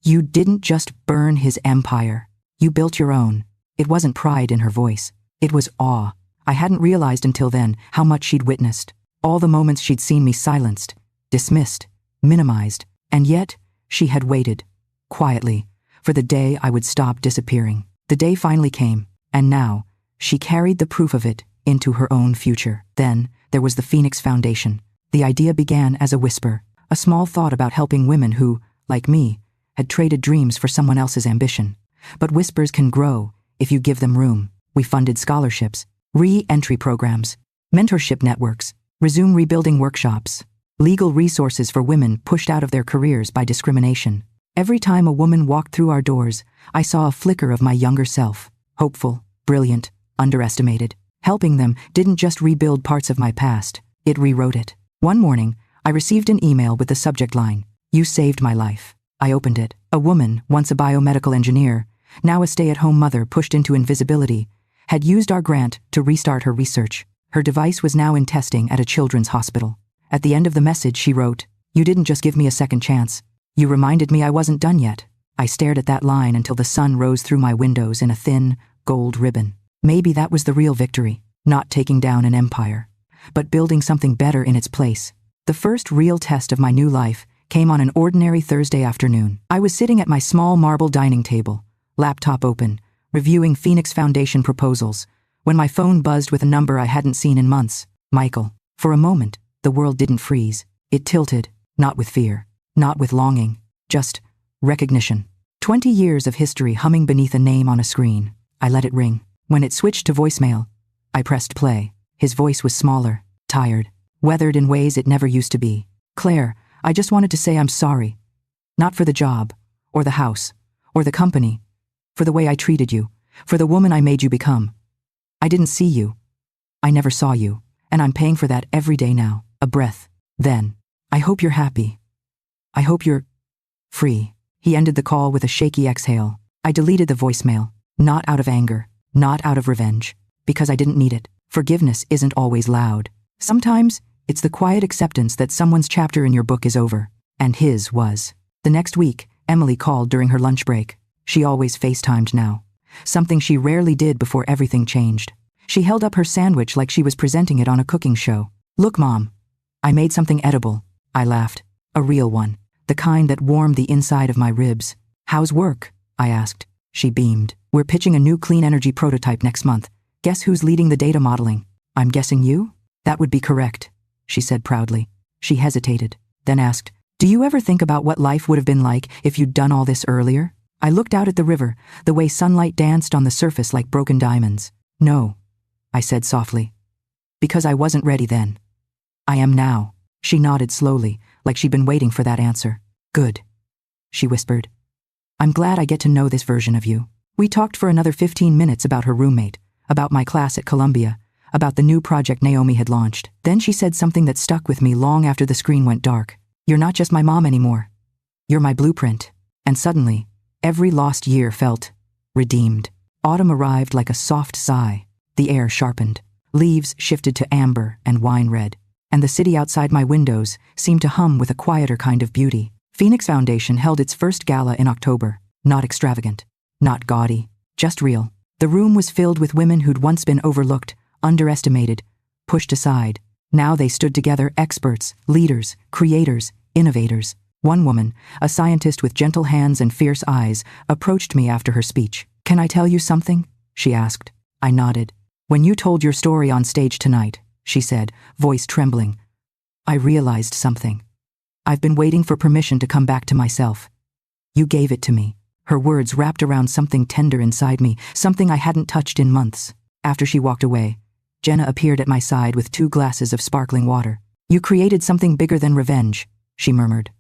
you didn't just burn his empire. You built your own." It wasn't pride in her voice. It was awe. I hadn't realized until then how much she'd witnessed. All the moments she'd seen me silenced, dismissed, minimized, and yet she had waited, quietly, for the day I would stop disappearing. The day finally came, and now she carried the proof of it into her own future. Then there was the Phoenix Foundation. The idea began as a whisper, a small thought about helping women who, like me, had traded dreams for someone else's ambition. But whispers can grow if you give them room. We funded scholarships, re-entry programs, mentorship networks, resume rebuilding workshops, legal resources for women pushed out of their careers by discrimination. Every time a woman walked through our doors, I saw a flicker of my younger self, hopeful, brilliant, underestimated. Helping them didn't just rebuild parts of my past, it rewrote it. One morning, I received an email with the subject line, "You saved my life." I opened it. A woman, once a biomedical engineer, now a stay-at-home mother pushed into invisibility, had used our grant to restart her research. Her device was now in testing at a children's hospital. At the end of the message, she wrote, "You didn't just give me a second chance. You reminded me I wasn't done yet." I stared at that line until the sun rose through my windows in a thin, gold ribbon. Maybe that was the real victory, not taking down an empire, but building something better in its place. The first real test of my new life came on an ordinary Thursday afternoon. I was sitting at my small marble dining table, laptop open, reviewing Phoenix Foundation proposals, when my phone buzzed with a number I hadn't seen in months. Michael. For a moment, the world didn't freeze. It tilted, not with fear, not with longing, just recognition. 20 years of history humming beneath a name on a screen. I let it ring. When it switched to voicemail, I pressed play. His voice was smaller, tired, weathered in ways it never used to be. "Claire, I just wanted to say I'm sorry. Not for the job, or the house, or the company. For the way I treated you, for the woman I made you become. I didn't see you. I never saw you, and I'm paying for that every day now." A breath. Then, "I hope you're happy. I hope you're free." He ended the call with a shaky exhale. I deleted the voicemail, not out of anger, not out of revenge, because I didn't need it. Forgiveness isn't always loud. Sometimes, it's the quiet acceptance that someone's chapter in your book is over. And his was. The next week, Emily called during her lunch break. She always FaceTimed now, something she rarely did before everything changed. She held up her sandwich like she was presenting it on a cooking show. "Look, Mom, I made something edible." I laughed. A real one, the kind that warmed the inside of my ribs. "How's work?" I asked. She beamed. "We're pitching a new clean energy prototype next month. Guess who's leading the data modeling?" "I'm guessing you?" "That would be correct," she said proudly. She hesitated, then asked, "Do you ever think about what life would have been like if you'd done all this earlier?" I looked out at the river, the way sunlight danced on the surface like broken diamonds. "No," I said softly. "Because I wasn't ready then. I am now." She nodded slowly, like she'd been waiting for that answer. "Good," she whispered. "I'm glad I get to know this version of you." We talked for another 15 minutes about her roommate, about my class at Columbia, about the new project Naomi had launched. Then she said something that stuck with me long after the screen went dark. "You're not just my mom anymore. You're my blueprint." And suddenly, every lost year felt redeemed. Autumn arrived like a soft sigh. The air sharpened. Leaves shifted to amber and wine red. And the city outside my windows seemed to hum with a quieter kind of beauty. Phoenix Foundation held its first gala in October. Not extravagant, not gaudy, just real. The room was filled with women who'd once been overlooked, underestimated, pushed aside. Now they stood together, experts, leaders, creators, innovators. One woman, a scientist with gentle hands and fierce eyes, approached me after her speech. "Can I tell you something?" she asked. I nodded. "When you told your story on stage tonight," she said, voice trembling, "I realized something. I've been waiting for permission to come back to myself. You gave it to me." Her words wrapped around something tender inside me, something I hadn't touched in months. After she walked away, Jenna appeared at my side with 2 glasses of sparkling water. "You created something bigger than revenge," she murmured.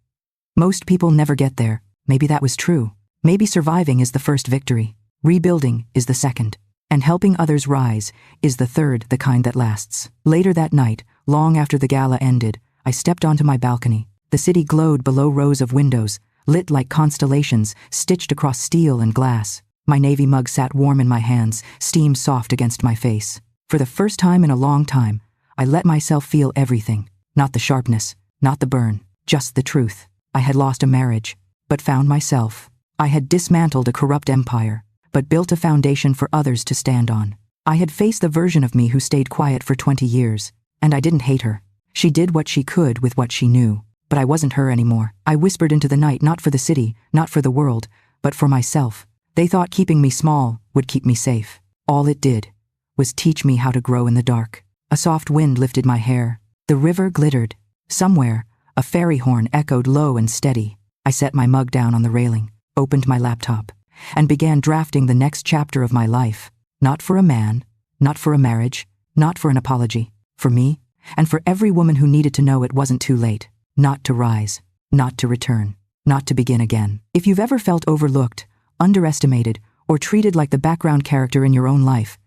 "Most people never get there." Maybe that was true. Maybe surviving is the first victory, rebuilding is the second, and helping others rise is the third, the kind that lasts. Later that night, long after the gala ended, I stepped onto my balcony. The city glowed below rows of windows, lit like constellations stitched across steel and glass. My navy mug sat warm in my hands, steam soft against my face. For the first time in a long time, I let myself feel everything. Not the sharpness, not the burn, just the truth. I had lost a marriage, but found myself. I had dismantled a corrupt empire, but built a foundation for others to stand on. I had faced the version of me who stayed quiet for 20 years, and I didn't hate her. She did what she could with what she knew, but I wasn't her anymore. I whispered into the night, not for the city, not for the world, but for myself. They thought keeping me small would keep me safe. All it did was teach me how to grow in the dark. A soft wind lifted my hair. The river glittered. Somewhere, a fairy horn echoed low and steady. I set my mug down on the railing, opened my laptop, and began drafting the next chapter of my life. Not for a man, not for a marriage, not for an apology. For me, and for every woman who needed to know it wasn't too late. Not to rise, not to return, not to begin again. If you've ever felt overlooked, underestimated, or treated like the background character in your own life,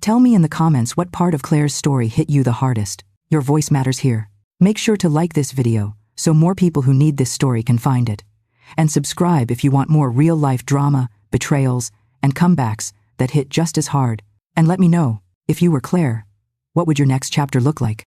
tell me in the comments what part of Claire's story hit you the hardest. Your voice matters here. Make sure to like this video so more people who need this story can find it. And subscribe if you want more real-life drama, betrayals, and comebacks that hit just as hard. And let me know, if you were Claire, what would your next chapter look like?